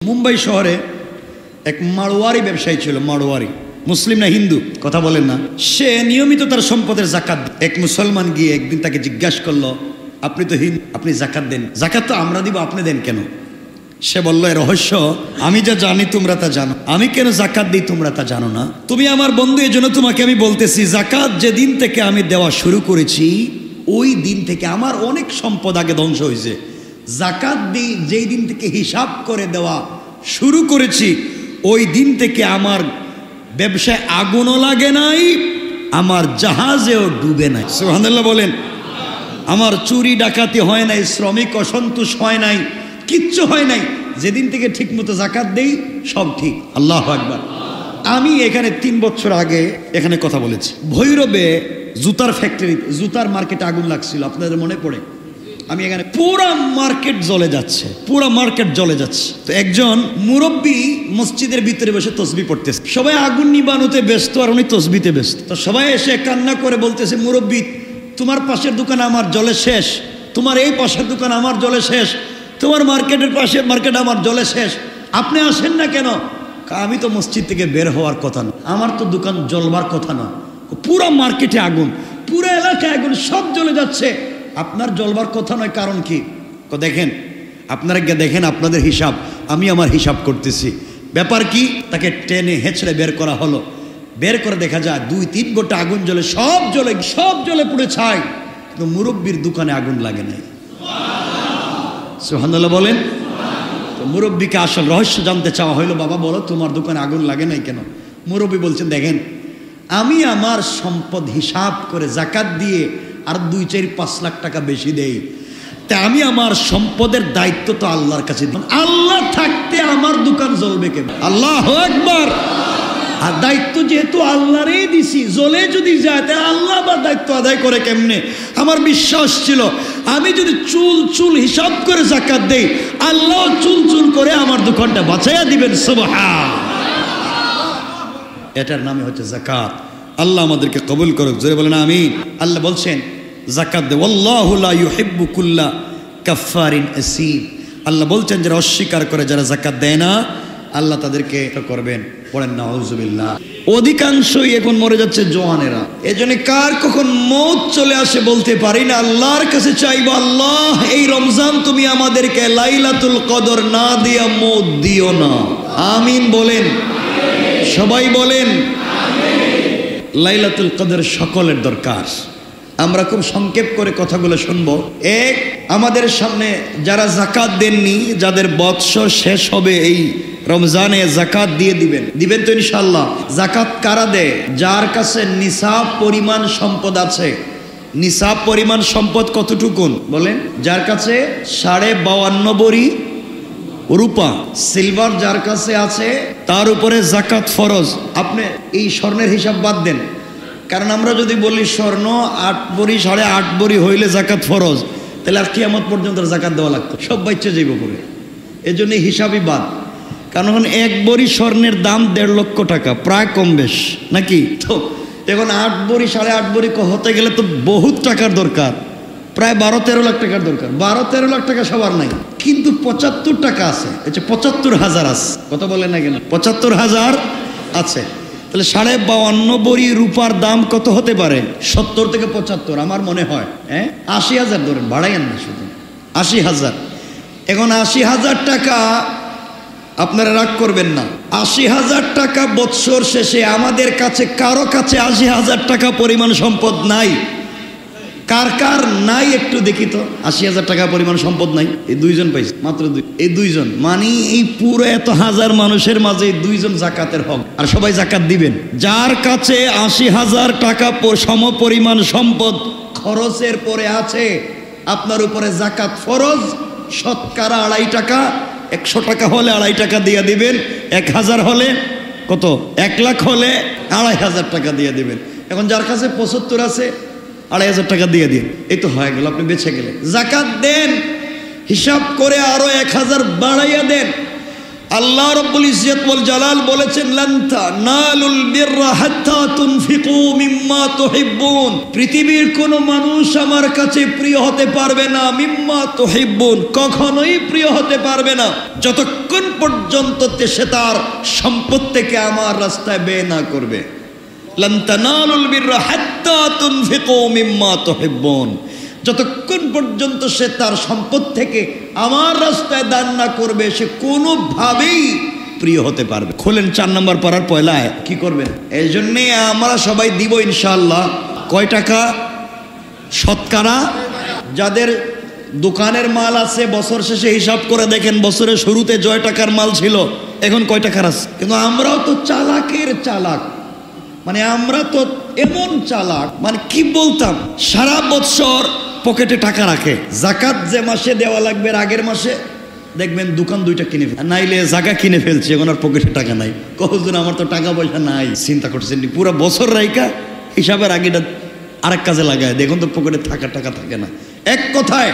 মুম্বাই শহরে এক মারোয়ারি ব্যবসায়ী ছিল। মারোয়ারি মুসলিম না হিন্দু কথা বলেন না। সে নিয়মিত তার সম্পদের জাকাত। এক মুসলমান গিয়ে একদিন তাকে জিজ্ঞাসা করলো, আপনি তো হিন্দু, আপনি জাকাত দেন, জাকাত তো আমরা দিব, আপনি দেন কেন? সে বলল, এ রহস্য, আমি যা জানি তোমরা তা জানো, আমি কেন জাকাত দিই তোমরা তা জানো না। তুমি আমার বন্ধু, এই জন্য তোমাকে আমি বলতেছি, জাকাত যেদিন থেকে আমি দেওয়া শুরু করেছি ওই দিন থেকে আমার অনেক সম্পদ আগে ধ্বংস হয়েছে। জাকাত দিই যেই দিন থেকে হিসাব করে দেওয়া শুরু করেছি ওই দিন থেকে আমার ব্যবসায় আগুনও লাগে নাই, আমার জাহাজেও ডুবে নাই। সুবহানাল্লাহ বলেন। আমার চুরি ডাকাতি হয় নাই, শ্রমিক অসন্তোষ হয় নাই, কিচ্ছু হয় নাই। যেদিন থেকে ঠিক মতো জাকাত দেই সব ঠিক। আল্লাহু আকবার। আমি এখানে 3 বছর আগে এখানে কথা বলেছি, ভৈরবে জুতার ফ্যাক্টরি, জুতার মার্কেটে আগুন লাগছিল, আপনাদের মনে পড়ে? আমি এখানে পুরা মার্কেট জ্বলে যাচ্ছে, পুরা মার্কেট জ্বলে যাচ্ছে। তো একজন মুরব্বী মসজিদের ভিতরে বসে তসবিহ পড়তেছে, সবাই আগুন নিবানোতে ব্যস্ত আর উনি তসবিতে ব্যস্ত। তো সবাই এসে কান্না করে বলতেছে, মুরব্বী তোমার পাশের দোকান আমার জলে শেষ, তোমার এই পাশের দোকান আমার জলে শেষ, তোমার মার্কেটের পাশের মার্কেট আমার জলে শেষ, আপনি আসেন না কেন? আমি তো মসজিদ থেকে বের হওয়ার কথা না, আমার তো দোকান জ্বলবার কথা না, পুরা মার্কেটে আগুন, পুরো এলাকায় আগুন, সব জ্বলে যাচ্ছে, আপনার জ্বলবার কথা নয়, কারণ কি? দেখেন আপনারা দেখেন আপনাদের হিসাব, আমি আমার হিসাব করতেছি। ব্যাপার কি? তাকে টেনে হেঁচড়ে বের করা হলো। বের করে দেখা যায় 2-3 গোটা আগুন জ্বলে, সব জ্বলে পুড়ে ছাই, কিন্তু মুরব্বীর দোকানে আগুন লাগে নাই। সুবহানাল্লাহ বলেন। তো মুরব্বীকে আসল রহস্য জানতে চাওয়া হইলো, বাবা বলো তোমার দোকানে আগুন লাগে নাই কেন? মুরব্বী বলছেন, দেখেন আমি আমার সম্পদ হিসাব করে জাকাত দিয়ে আর 2-4-5 লাখ টাকা বেশি দেই, তা আমি আমার সম্পদের দায়িত্ব তো আল্লাহর কাছে, আল্লাহ থাকতে আমার দোকান জ্বলবে কেন? আল্লাহু আকবার। আর দায়িত্ব যেহেতু আল্লাহরই দিছি, জ্বলে যদি যায় তাহলে আল্লাহ আবার দায়িত্ব আদায় করে কেমনে? আমার বিশ্বাস ছিল আমি যদি চুল হিসাব করে জাকাত দেই, আল্লাহ চুল করে আমার দোকানটা বাঁচাইয়া দিবেন। সুবহান। এটার নামই হচ্ছে জাকাত। আল্লাহ আমাদেরকে কবুল করুক, জোরে বলেন আমিন। আল্লাহ বলছেন জাকাত দে, ওয়াল্লাহু লা ইউহিব্বু কুল্লা কাফফারিন আসীম। আল্লাহ বলছেন যারা অস্বীকার করে, যারা জাকাত দেয় না, আল্লাহ তাদেরকে করবেন। পড়েন নাউজুবিল্লাহ। অধিকাংশই এখন মরে যাচ্ছে জওয়ানেরা, এজন্য কার কখন মৌত চলে আসে বলতে পারি না। আল্লাহর কাছে চাইবো, আল্লাহ এই রমজান তুমি আমাদেরকে লাইলাতুল কদর না দিয়া মৌত দিও না। আমিন বলেন, সবাই বলেন। লাইলাতুল কদর সকলের দরকার। আমরা খুব সংক্ষেপ করে কথাগুলো শুনবো। এক, আমাদের সামনে যারা জাকাত দেননি, যাদের বৎসর শেষ হবে এই রমজানে, জাকাত দিয়ে দিবেন তো ইনশাআল্লাহ। জাকাত কারা দেয়? যার কাছে নিসাব পরিমাণ সম্পদ আছে। নিসাব পরিমাণ সম্পদ কতটুকুন বলেন? যার কাছে 52.5 ভরি রূপা, সিলভার যার কাছে আছে তার উপরে জাকাত ফরজ। আপনি এই স্বর্ণের হিসাব বাদ দেন, কারণ আমরা যদি বলি স্বর্ণ 8 ভরি 8.5 ভরি হইলে জাকাত ফরজ, তাহলে আর কিয়ামত পর্যন্ত জাকাত দেওয়া লাগতো, সব বাচ্চা যাইব করে। এই জন্য হিসাবই বাদ। কারণ 1 ভরি স্বর্ণের দাম 1.5 লক্ষ টাকা, প্রায় কম বেশ নাকি? তো এখন 8 ভরি 8.5 ভরি হতে গেলে তো বহুত টাকার দরকার, প্রায় 12-13 লাখ টাকার দরকার। 12-13 লাখ টাকা সবার নাই, কিন্তু 75 টাকা আছে, 75,000 আছে। কথা বলেন না কেন? 75,000 আছে। তাহলে 52.5 ভরি রূপার দাম কত হতে পারে? 70 থেকে 75, আমার মনে হয় 80,000 ধরেন, বাড়াইয়েন না, শুধু 80,000। এখন 80,000 টাকা, আপনারা রাগ করবেন না, 80,000 টাকা বৎসর শেষে আমাদের কাছে কারো কাছে 80,000 টাকা পরিমাণ সম্পদ নাই। কার কার নাই একটু দেখি তো। 80,000 টাকা পরিমাণ সম্পদ নাই? এই 2 জন পাইছে, মাত্র 2। এই 2 জন মানে এই পুরো এত হাজার মানুষের মাঝে 2 জন জাকাতের হক, আর সবাই জাকাত দিবেন। যার কাছে 80,000 টাকা সম পরিমাণ সম্পদ খরচের পরে আছে, আপনার উপরে জাকাত ফরজ। শতকরা 2.5 টাকা, 100 টাকা হলে 2.5 টাকা দিয়ে দিবেন, 1000 হলে কত, 1 লাখ হলে 2.500 টাকা দিয়ে দিবেন। এখন যার কাছে 75 আছে, 2.500 টাকা দিয়ে দিন, এই তো হয়ে গেল, আপনি বেঁচে গেলেন। জাকাত দেন, হিসাব করে আরো 1000 বাড়াইয়া দেন। আল্লাহ রাব্বুল ইজ্জত ওয়াল জালাল বলেছেন লান তানালুল বিররা হাত্তা তুনফিকু মিম্মা তুহিব্বুন, পৃথিবীর কোন মানুষ আমার কাছে প্রিয় হতে পারবে না, মিম্মা তুহিব্বুন, কখনোই প্রিয় হতে পারবে না যতক্ষণ পর্যন্ত সে তার সম্পদ থেকে আমার রাস্তায় ব্যয় না করবে। লান তানালুল বিররা হাত্তা তুনফিকু মিম্মা তুহিব্বুন, যতক্ষণ পর্যন্ত সে তার সম্পদ থেকে আমার রাস্তায় দান না করবে সে কোনোভাবেই প্রিয় হতে পারবে। খোলেন 4 নম্বর পারার পয়লায় কি করবেন। এই জন্যে আমরা সবাই দিব ইনশাআল্লাহ। কয় টাকা শতকরা? যাদের দোকানের মাল আছে বছর শেষে হিসাব করে দেখেন বছরের শুরুতে জয় টাকার মাল ছিল, এখন কয় টাকার আছে। কিন্তু আমরাও তো চালাকের চালাক, মানে আমরা তো এমন চালাক, মানে কি বলতাম, সারা বছর পকেটে টাকা রাখে, জাকাত যে মাসে দেওয়া লাগবে আগের মাসে দেখবেন দোকান 2টা কিনে নাইলে জায়গা কিনে ফেলছে, এখন আর পকেটে টাকা নাই। কতদিন আমার তো টাকা পয়সা নাই, চিন্তা করছেন পুরো বছর রাইকা হিসাবের আগেটা আরেক কাজে লাগায়, দেখুন তো পকেটে টাকা থাকে না। এক কথায়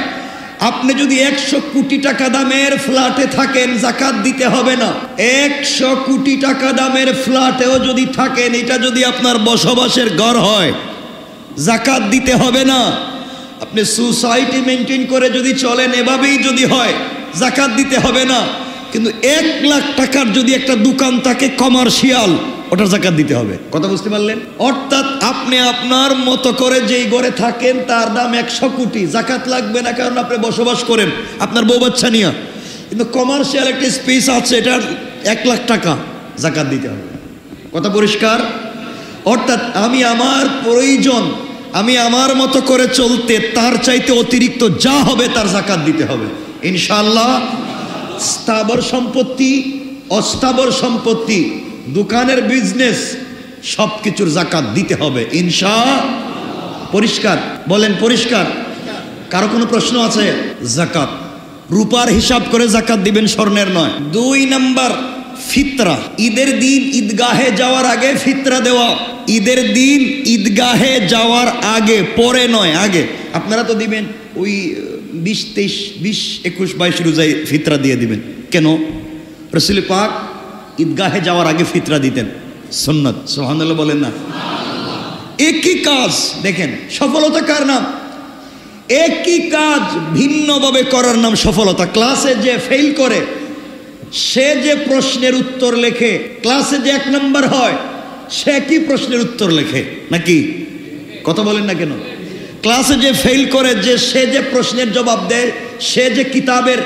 আপনি যদি 100 কোটি টাকা দামের ফ্ল্যাটে থাকেন জাকাত দিতে হবে না। 100 কোটি টাকা দামের ফ্ল্যাটেও যদি থাকেন, এটা যদি আপনার বসবাসের ঘর হয় জাকাত দিতে হবে না। আপনি সোসাইটি মেনটেন করে যদি চলেন, এভাবেই যদি হয় জাকাত দিতে হবে না। কিন্তু 1 লাখ টাকার যদি একটা দোকান থাকে কমার্শিয়াল, ওটার জাকাত দিতে হবে। কথা বুঝতে পারলেন? অর্থাৎ আপনি আপনার মতো করে যেই ঘরে থাকেন তার দাম 100 কোটি, জাকাত লাগবে না, কারণ আপনি বসবাস করেন আপনার বউ বাচ্চা নিয়ে। কিন্তু কমার্শিয়াল একটা স্পেস আছে, এটার 1 লাখ টাকা, জাকাত দিতে হবে। কথা পরিষ্কার? অর্থাৎ আমি আমার প্রয়োজন, আমি আমার মতো করে চলতে তার চাইতে অতিরিক্ত যা হবে তার জাকাত দিতে হবে ইনশাআল্লাহ। স্থাবর সম্পত্তি, অস্থাবর সম্পত্তি, দোকানের বিজনেস, সবকিছুর জাকাত দিতে হবে ইনশাআল্লাহ। পরিষ্কার? বলেন পরিষ্কার? কারো কোনো প্রশ্ন আছে? জাকাত রূপার হিসাব করে জাকাত দিবেন, স্বর্ণের নয়। 2 নাম্বার ফিতরা, ঈদের দিন ঈদগাহে যাওয়ার আগে ফিতরা দেওয়া। ঈদের দিন ঈদগাহে যাওয়ার আগে, পরে নয়, আগে। আপনারা তো দিবেন ওই 20, 23, 20, 21, 22 রোজায় ফিতরা দিয়ে দিবেন। কেন? রাসূল পাক ঈদগাহে যাওয়ার আগে ফিতরা দিতেন, সুন্নাত। সুবহানাল্লাহ বলেন না? একই কাজ, দেখেন সফলতা কার নাম? একই কাজ ভিন্নভাবে করার নাম সফলতা। ক্লাসে যে ফেল করে, সে যে প্রশ্নের উত্তর লেখে, ক্লাসে যে 1 নম্বর হয় সে কি প্রশ্নের উত্তর লেখে নাকি? কথা বলেন না কেন? ক্লাসে যে ফেল করে, যে সে যে প্রশ্নের জবাব দেয়, সে যে কিতাবের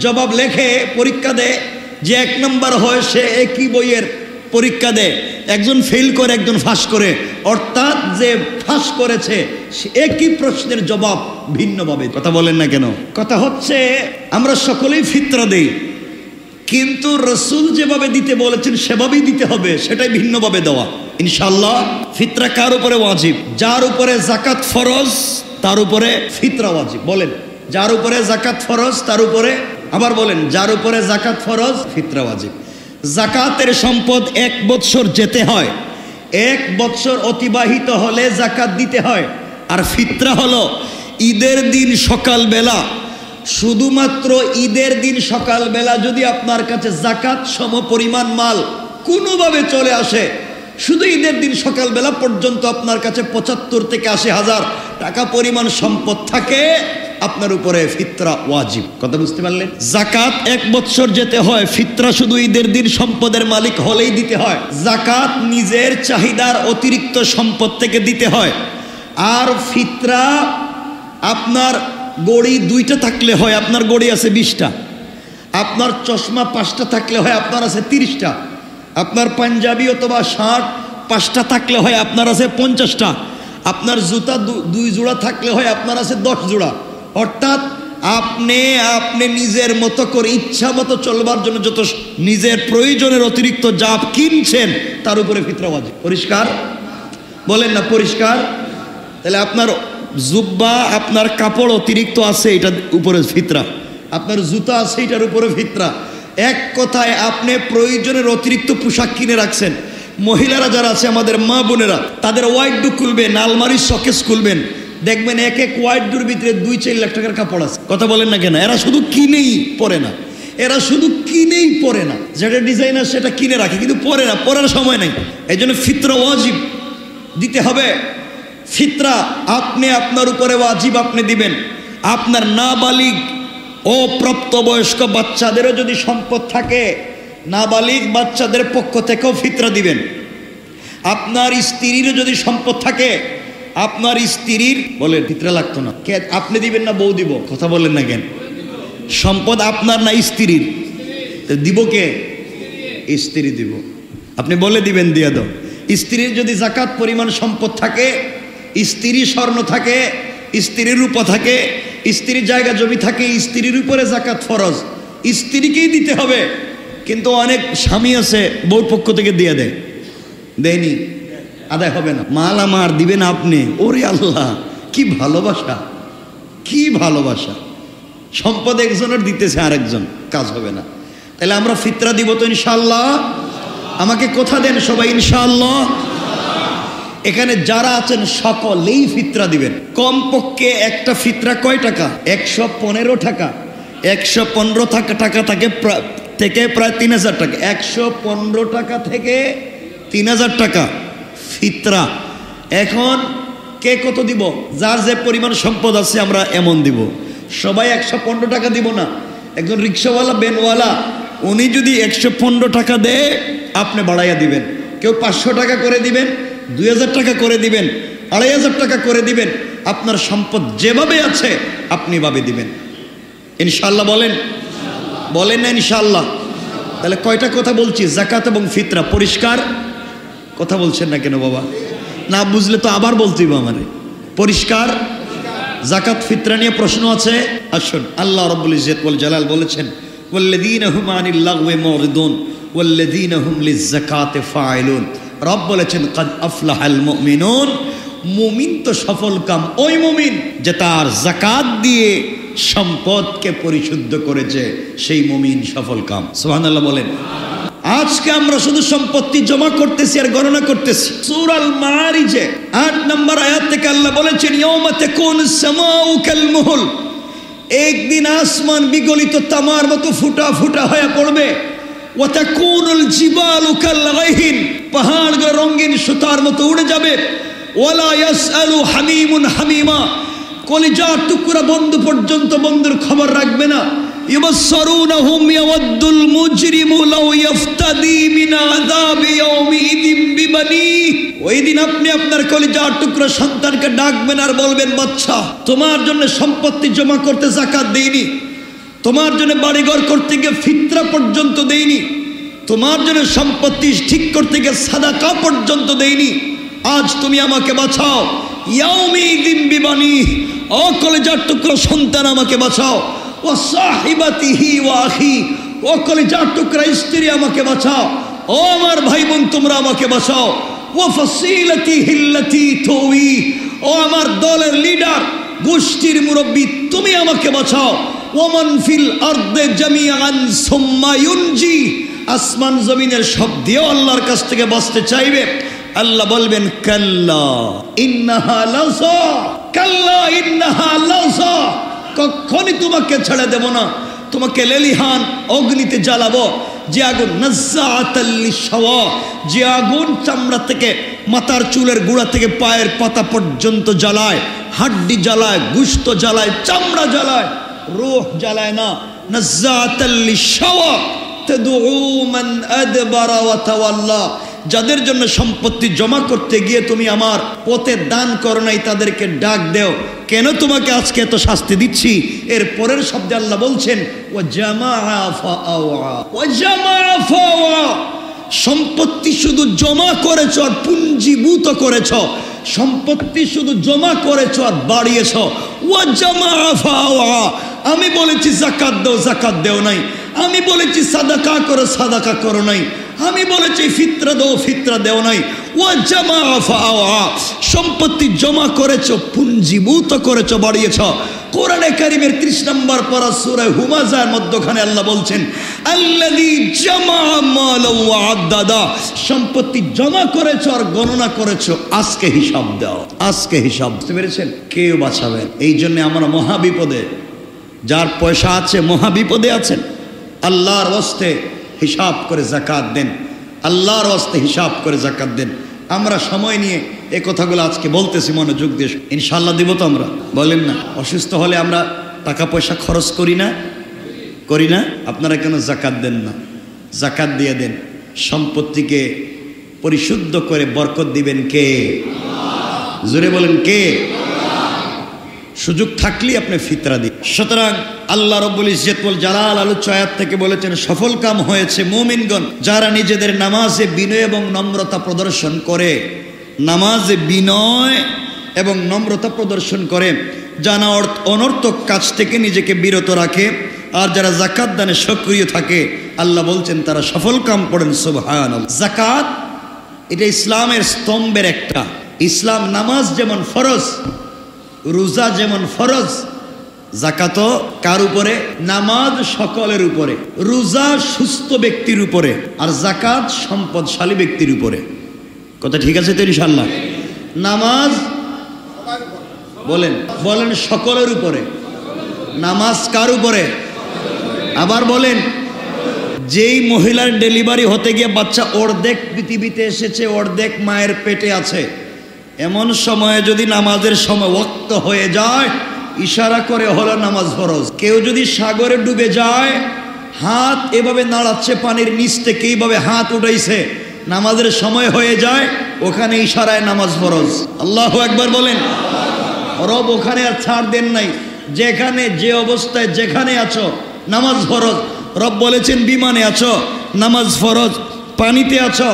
জবাব লেখে, পরীক্ষা দেয়, যে 1 নম্বর হয় সে একই বইয়ের পরীক্ষা দেয়। একজন ফেল করে, একজন ফাঁস করে, অর্থাৎ যে ফাঁস করেছে সে একই প্রশ্নের জবাব ভিন্নভাবে। কথা বলেন না কেন? কথা হচ্ছে আমরা সকলেই ফিতরা দেই, কিন্তু রাসূল যেভাবে দিতে বলেছেন সেভাবেই দিতে হবে, সেটাই ভিন্নভাবে দেওয়া ইনশাআল্লাহ। ফিতরা কার উপরে ওয়াজিব? যার উপরে জাকাত ফরজ তার উপরে ফিতরা ওয়াজিব। বলেন, যার উপরে জাকাত ফরজ তার উপরে, আবার বলেন, যার উপরে জাকাত ফরজ ফিতরা ওয়াজিব। জাকাতের সম্পদ 1 বছর যেতে হয়, 1 বছর অতিবাহিত হলে জাকাত দিতে হয়। আর ফিতরা হলো ঈদের দিন সকালবেলা, শুধুমাত্র ঈদের দিন সকালবেলা যদি আপনার কাছে জাকাত সম পরিমাণ মাল কোনোভাবে চলে আসে, শুধু ঈদের দিন সকালবেলা পর্যন্ত আপনার কাছে 75 থেকে 80 হাজার টাকা পরিমাণ সম্পদ থাকে, আপনার উপরে ফিতরা ওয়াজিব। কথা বুঝতে পারলেন? জাকাত 1 বছর যেতে হয়, ফিতরা শুধু ঈদের দিন সম্পদের মালিক হলেই দিতে হয়। জাকাত নিজের চাহিদার অতিরিক্ত সম্পদ থেকে দিতে হয়। আর ফিতরা আপনার গড়ি 2টা থাকলে হয়, আপনার গড়ি আছে 20টা। আপনার চশমা 5টা থাকলে হয়, আপনার আছে 30টা। আপনার পাঞ্জাবি অথবা শার্ট 5টা থাকলে হয়, আপনার আছে 50টা। আপনার জুতা 2 জোড়া থাকলে হয়, আপনার আছে 10 জোড়া। অর্থাৎ আপনি নিজের মতো করে ইচ্ছা মতো চলবার জন্য যত নিজের প্রয়োজনের অতিরিক্ত যা কিনছেন তার উপরে ফিতরা ওয়াজিব। পরিষ্কার? বলেন না পরিষ্কার? তাহলে আপনার জুব্বা, আপনার কাপড় অতিরিক্ত আছে, এটার উপরে ফিতরা। আপনার জুতা আছে, এটার উপরে ফিতরা। এক কথায় আপনি প্রয়োজনের অতিরিক্ত পোশাক কিনে রাখছেন। মহিলারা যারা আছে, আমাদের মা বোনেরা, তাদের ওয়াইডু খুলবেন, আলমারির শকেস খুলবেন, দেখবেন এক ওয়াইডুর ভিতরে 2-4 লাখ টাকার কাপড় আছে। কথা বলেন না কেন? এরা শুধু কিনেই পরে না, এরা শুধু কিনেই পরে না, যেটা ডিজাইনার সেটা কিনে রাখে কিন্তু পরে না, পরার সময় নাই। এই জন্য ফিতরা ওয়াজিব দিতে হবে। ফিতরা আপনি আপনার উপরে ওয়াজিব আপনি দিবেন। আপনার নাবালিগ ও প্রাপ্তবয়স্ক বাচ্চাদেরও যদি সম্পদ থাকে, নাবালিগ বাচ্চাদের পক্ষ থেকেও ফিতরা দিবেন। আপনার স্ত্রীরও যদি সম্পদ থাকে, আপনার স্ত্রীর বলেন ফিতরা লাগতো না, কে আপনি দিবেন না বউ দিব? কথা বলেন না কেন? সম্পদ আপনার না স্ত্রীর, দিব কে? স্ত্রী দিব। আপনি বলে দিবেন দিয়ে দাও। স্ত্রীর যদি যাকাত পরিমাণ সম্পদ থাকে, স্ত্রী স্বর্ণ থাকে, স্ত্রীর রূপা থাকে, স্ত্রীর জায়গা জমি থাকে, স্ত্রীর উপরে যাকাত ফরজ, স্ত্রীকেই দিতে হবে। কিন্তু অনেক স্বামী আছে বউর পক্ষ থেকে দিয়ে দেয়, দেয়নি, আদায় হবে না। মাল আমার দিবেন আপনি। ওরে আল্লাহ, কি ভালোবাসা, কি ভালোবাসা! সম্পদ একজনের দিতেছে আরেকজন, কাজ হবে না। তাহলে আমরা ফিতরা দিব তো ইনশাআল্লাহ? আমাকে কথা দেন সবাই ইনশাআল্লাহ। এখানে যারা আছেন সকলেই ফিতরা দিবেন। কমপক্ষে একটা ফিতরা কয় টাকা? 115 টাকা। 115 টাকা থেকে প্রায় 3000 টাকা। 115 টাকা থেকে 3000 টাকা ফিতরা। এখন কে কত দিব? যার যে পরিমাণ সম্পদ আছে আমরা এমন দিব। সবাই 115 টাকা দিব না। একজন রিক্সাওয়ালা, ভ্যানওয়ালা, উনি যদি 115 টাকা দেয়, আপনি বাড়াইয়া দিবেন। কেউ 500 টাকা করে দিবেন, 2000 টাকা করে দিবেন, 2500 টাকা করে দিবেন। আপনার সম্পদ যেভাবে আছে আপনি ভাবে দিবেন ইনশাআল্লাহ। বলেন, বলেন না ইনশাআল্লাহ? তাহলে কয়টা কথা বলছি? যাকাত এবং ফিতরা পরিষ্কার? কথা বলছেন না কেন বাবা? না বুঝলে তো আবার বলতে হবে আমারে। পরিষ্কার? যাকাত ফিতরা নিয়ে প্রশ্ন আছে? আসুন, আল্লাহ রাব্বুল ইজ্জত ওয়াল জালাল বলেছেন, ওয়াল্লাযীনা হুম আনিল লাগওয়ি মুরিদুন ওয়াল্লাযীনা হুম লিয-যাকাতি ফাইলুন। রব বলেছেন, কাদ আফলাহাল মুমিনুন। মুমিন তো সফল কাম ওই মুমিন যে তার যাকাত দিয়ে সম্পদকে পরিশুদ্ধ করেছে, সেই মুমিন সফল কাম। সুবহানাল্লাহ বলেন। আজকে আমরা শুধু সম্পত্তি জমা করতেছি আর গণনা করতেছি। সূরা আল মাআরিজে 8 নম্বর আয়াত থেকে আল্লাহ বলেছেন, ইয়াউমা তাকুনুস সামাউ কাল মুহল। একদিন আসমান বিগলিত তামার মতো ফুটা ফুটা হয়ে পড়বে। ওয়া তাকুনুল জিবালু কাল গায়হিন। পাহাড়গুলো রঙিন সুতার মতো উড়ে যাবে। ওয়ালা ইয়াসআলু হামিমুন হামিমা। কলিজার টুকরা বন্ধু পর্যন্ত বন্ধুর খবর রাখবে না। ইউবাসসারুনাহুম ইয়াওয়াদ্দুল মুজরিমু লাউ ইফতাদি মিন আযাবি ইয়াউমিদিন বিবানি। ওই দিন আপনি আপনার কলিজার টুকরা সন্তানকে ডাকবেন আর বলবেন, বাচ্চা, তোমার জন্য সম্পত্তি জমা করতে যাকাত দেইনি, তোমার জন্য বাড়িঘর করতে গিয়ে ফিতরা পর্যন্ত দেইনি, তোমার জন্য সম্পত্তি ঠিক করতে গিয়ে সাদাকা পর্যন্ত দেইনি, আজ তুমি আমাকে বাঁচাও। ইয়াউমিদিন বিবানি। ও কলিজার টুকরা সন্তান, আমাকে বাঁচাও। ও সাহিবাতিহি ওয়া আখি। ও কলিজার টুকরা স্ত্রী, আমাকে বাঁচাও। ও আমার ভাই বোন, তোমরা আমাকে বাঁচাও। ও ফাসিলাতিহি আল্লাতী তুই। ও আমার দলের লিডার, গোষ্ঠীর মুরব্বী, তুমি আমাকে বাঁচাও। ওমান ফিল আরদে জামিআন সুম্মা ইউনজি। আসমান জমিনের সব দিয়ে আল্লাহর কাছ থেকে বাঁচতে চাইবে। আল্লাহ বলবেন, কাল্লা ইন্নাহা লাযা। কাল্লা ইন্নাহা লাযা। কখনই তোমাকে ছেড়ে দেব না, তোমাকে লেলিহান অগ্নিতে জ্বালাবো। যে আগুন নাজ্জাআতাল লিশওয়া, যে আগুন চামড়া থেকে মাথার চুলের গোড়া থেকে পায়ের পাতা পর্যন্ত জ্বালায়, হাড্ডি জ্বালায়, গোশত জ্বালায়, চামড়া জ্বালায়, রূহ জ্বালায় না। নাজ্জাআতাল লিশওয়া তাদউ মান আদবারা ওয়া তাওয়াল্লা। যাদের জন্য সম্পত্তি জমা করতে গিয়ে তুমি আমার পথে দান করো নাই, তাদেরকে ডাক দেও। কেন তোমাকে আজকে এত শাস্তি দিচ্ছি? এর পরের শব্দে আল্লাহ বলছেন, ওয়া জামাআ ফাআওয়া। ওয়া জামাআ ফাআওয়া। সম্পত্তি শুধু জমা করেছ আর পুঞ্জীভূত করেছ, সম্পত্তি শুধু জমা করেছ আর বাড়িয়েছ। ওয়া জামাআ ফাআওয়া। আমি বলেছি যাকাত দাও, যাকাত দেও নাই। আমি বলেছি সাদাকা করো, সাদাকা করো নাই। আমি বলেছি ফিতরা দাও, ফিতরা দেও নাই। ওয়া জামাআ ফাআওয়া। সম্পত্তি জমা করেছো, পুঞ্জীভূত করেছো, বাড়িয়েছ। কোরআনে কারীমের 30 নম্বর পারা সূরা হুমাযার মধ্যখানে আল্লাহ বলছেন, আল্লাযী জামাআ মালান ওয়া আদ্দাদা। সম্পত্তি জমা করেছো আর গণনা করেছো, আজকে হিসাব দাও, আজকে হিসাব। বুঝতে পেরেছেন? কেউ বাঁচাবেন। এই জন্য আমরা মহাবিপদে, যার পয়সা আছে মহাবিপদে আছেন। আল্লাহর ওয়াস্তে হিসাব করে যাকাত দেন, আল্লাহর ওয়াস্তে হিসাব করে যাকাত দেন। আমরা সময় নিয়ে এই কথাগুলো আজকে বলতেছি, মনোযোগ দিয়ে ইনশাআল্লাহ দিব তো আমরা, বলেন না? অসুস্থ হলে আমরা টাকা পয়সা খরচ করি না? আপনারা কেন যাকাত দেন না? যাকাত দিয়ে দেন। সম্পত্তিকে পরিশুদ্ধ করে বরকত দিবেন কে? জোরে বলেন কে? সুযোগ থাকলেই আপনি ফিতরা দিন। সুতরাং আল্লাহ রাব্বুল ইজ্জত ওয়াল জালাল আলোচ্য আয়াত থেকে বলেছেন, সফল কাম হয়েছে মুমিনগণ যারা নিজেদের নামাজে বিনয় এবং নম্রতা প্রদর্শন করে, নামাজে বিনয় এবং নম্রতা প্রদর্শন করে, জানা অনর্থক কাজ থেকে নিজেকে বিরত রাখে, আর যারা যাকাত দানে সক্রিয় থাকে, আল্লাহ বলছেন তারা সফল কাম করেন। সুবহানাল্লাহ। যাকাত এটা ইসলামের স্তম্ভের একটা। ইসলাম নামাজ যেমন ফরজ, রোজা যেমন ফরজ, যাকাতও কার উপরে? নামাজ সকলের উপরে, রোজা সুস্থ ব্যক্তির উপরে, আর যাকাত সম্পদশালী ব্যক্তির উপরে। কথা ঠিক আছে তো ইনশাআল্লাহ? নামাজ বলেন সকলের উপরে, নামাজ কার উপরে? আবার বলেন, যেই মহিলার ডেলিভারি হতে গিয়ে বাচ্চা অর্ধেক পৃথিবীতে এসেছে, অর্ধেক মায়ের পেটে আছে, এমন সময়ে যদি নামাজের সময় ওয়াক্ত হয়ে যায়, ইশারা করে হলো নামাজ ফরজ। কেউ যদি সাগরে ডুবে যায়, হাত এভাবে নাড়াচ্ছে পানির নিচ থেকে, এইভাবে হাত উঠাইছে, নামাজের সময় হয়ে যায়, ওখানে ইশারায় নামাজ ফরজ। আল্লাহু আকবার বলেন। রব ওখানে আর ছাড় দেন নাই, যেখানে যে অবস্থায় যেখানে আছো নামাজ ফরজ। রব বলেছেন বিমানে আছো নামাজ ফরজ, পানিতে আছো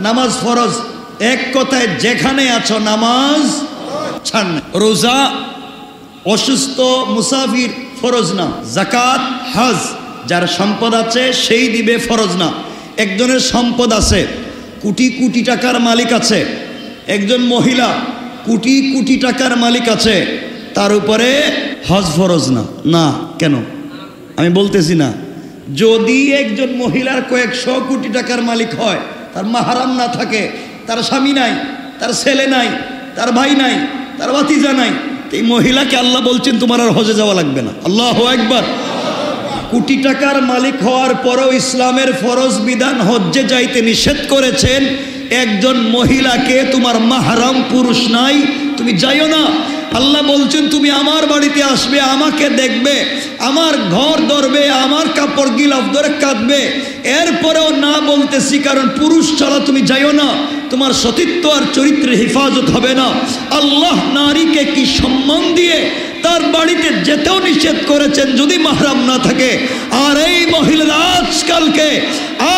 নামাজ ফরজ, এক কথায় যেখানে আছো নামাজ ছাড় না। রোজা অসুস্থ মুসাফির ফরজ না। যাকাত, হজ যার সম্পদ আছে সেই দিবে, ফরজ না। একজনের সম্পদ আছে, কোটি কোটি টাকার মালিক আছে, একজন মহিলা কোটি কোটি টাকার মালিক আছে, তার উপরে হজ ফরজ না। না কেন? আমি বলতেছি না, যদি একজন মহিলার কয়েকশো কোটি টাকার মালিক হয়, তার মাহারাম না থাকে, তার স্বামী নাই, তার ছেলে নাই, তার ভাই নাই, তার ভাতিজা নাই, এই মহিলাকে আল্লাহ বলছেন তোমার আর হজে যাওয়া লাগবে না। আল্লাহু আকবার। কোটি টাকার মালিক হওয়ার পরেও ইসলামের ফরজ বিধান হজ্জে যাইতে নিষেধ করেছেন। একজন মহিলাকে তোমার মাহরাম পুরুষ নাই, তুমি যাইও না। আল্লাহ বলছেন তুমি আমার বাড়িতে আসবে, আমাকে দেখবে, আমার ঘর ধরবে, আমার কাপড় গিলাফ ধরে কাঁদবে, এরপরেও না বলতেছি কারণ পুরুষ ছাড়া তুমি যাইও না, তোমার সতীত্ব আর চরিত্রের হেফাজত হবে না। আল্লাহ নারীকে কি সম্মান দিয়ে তার বাড়িতে যেতেও নিষেধ করেছেন যদি মাহরাম না থাকে। আর এই মহিলারা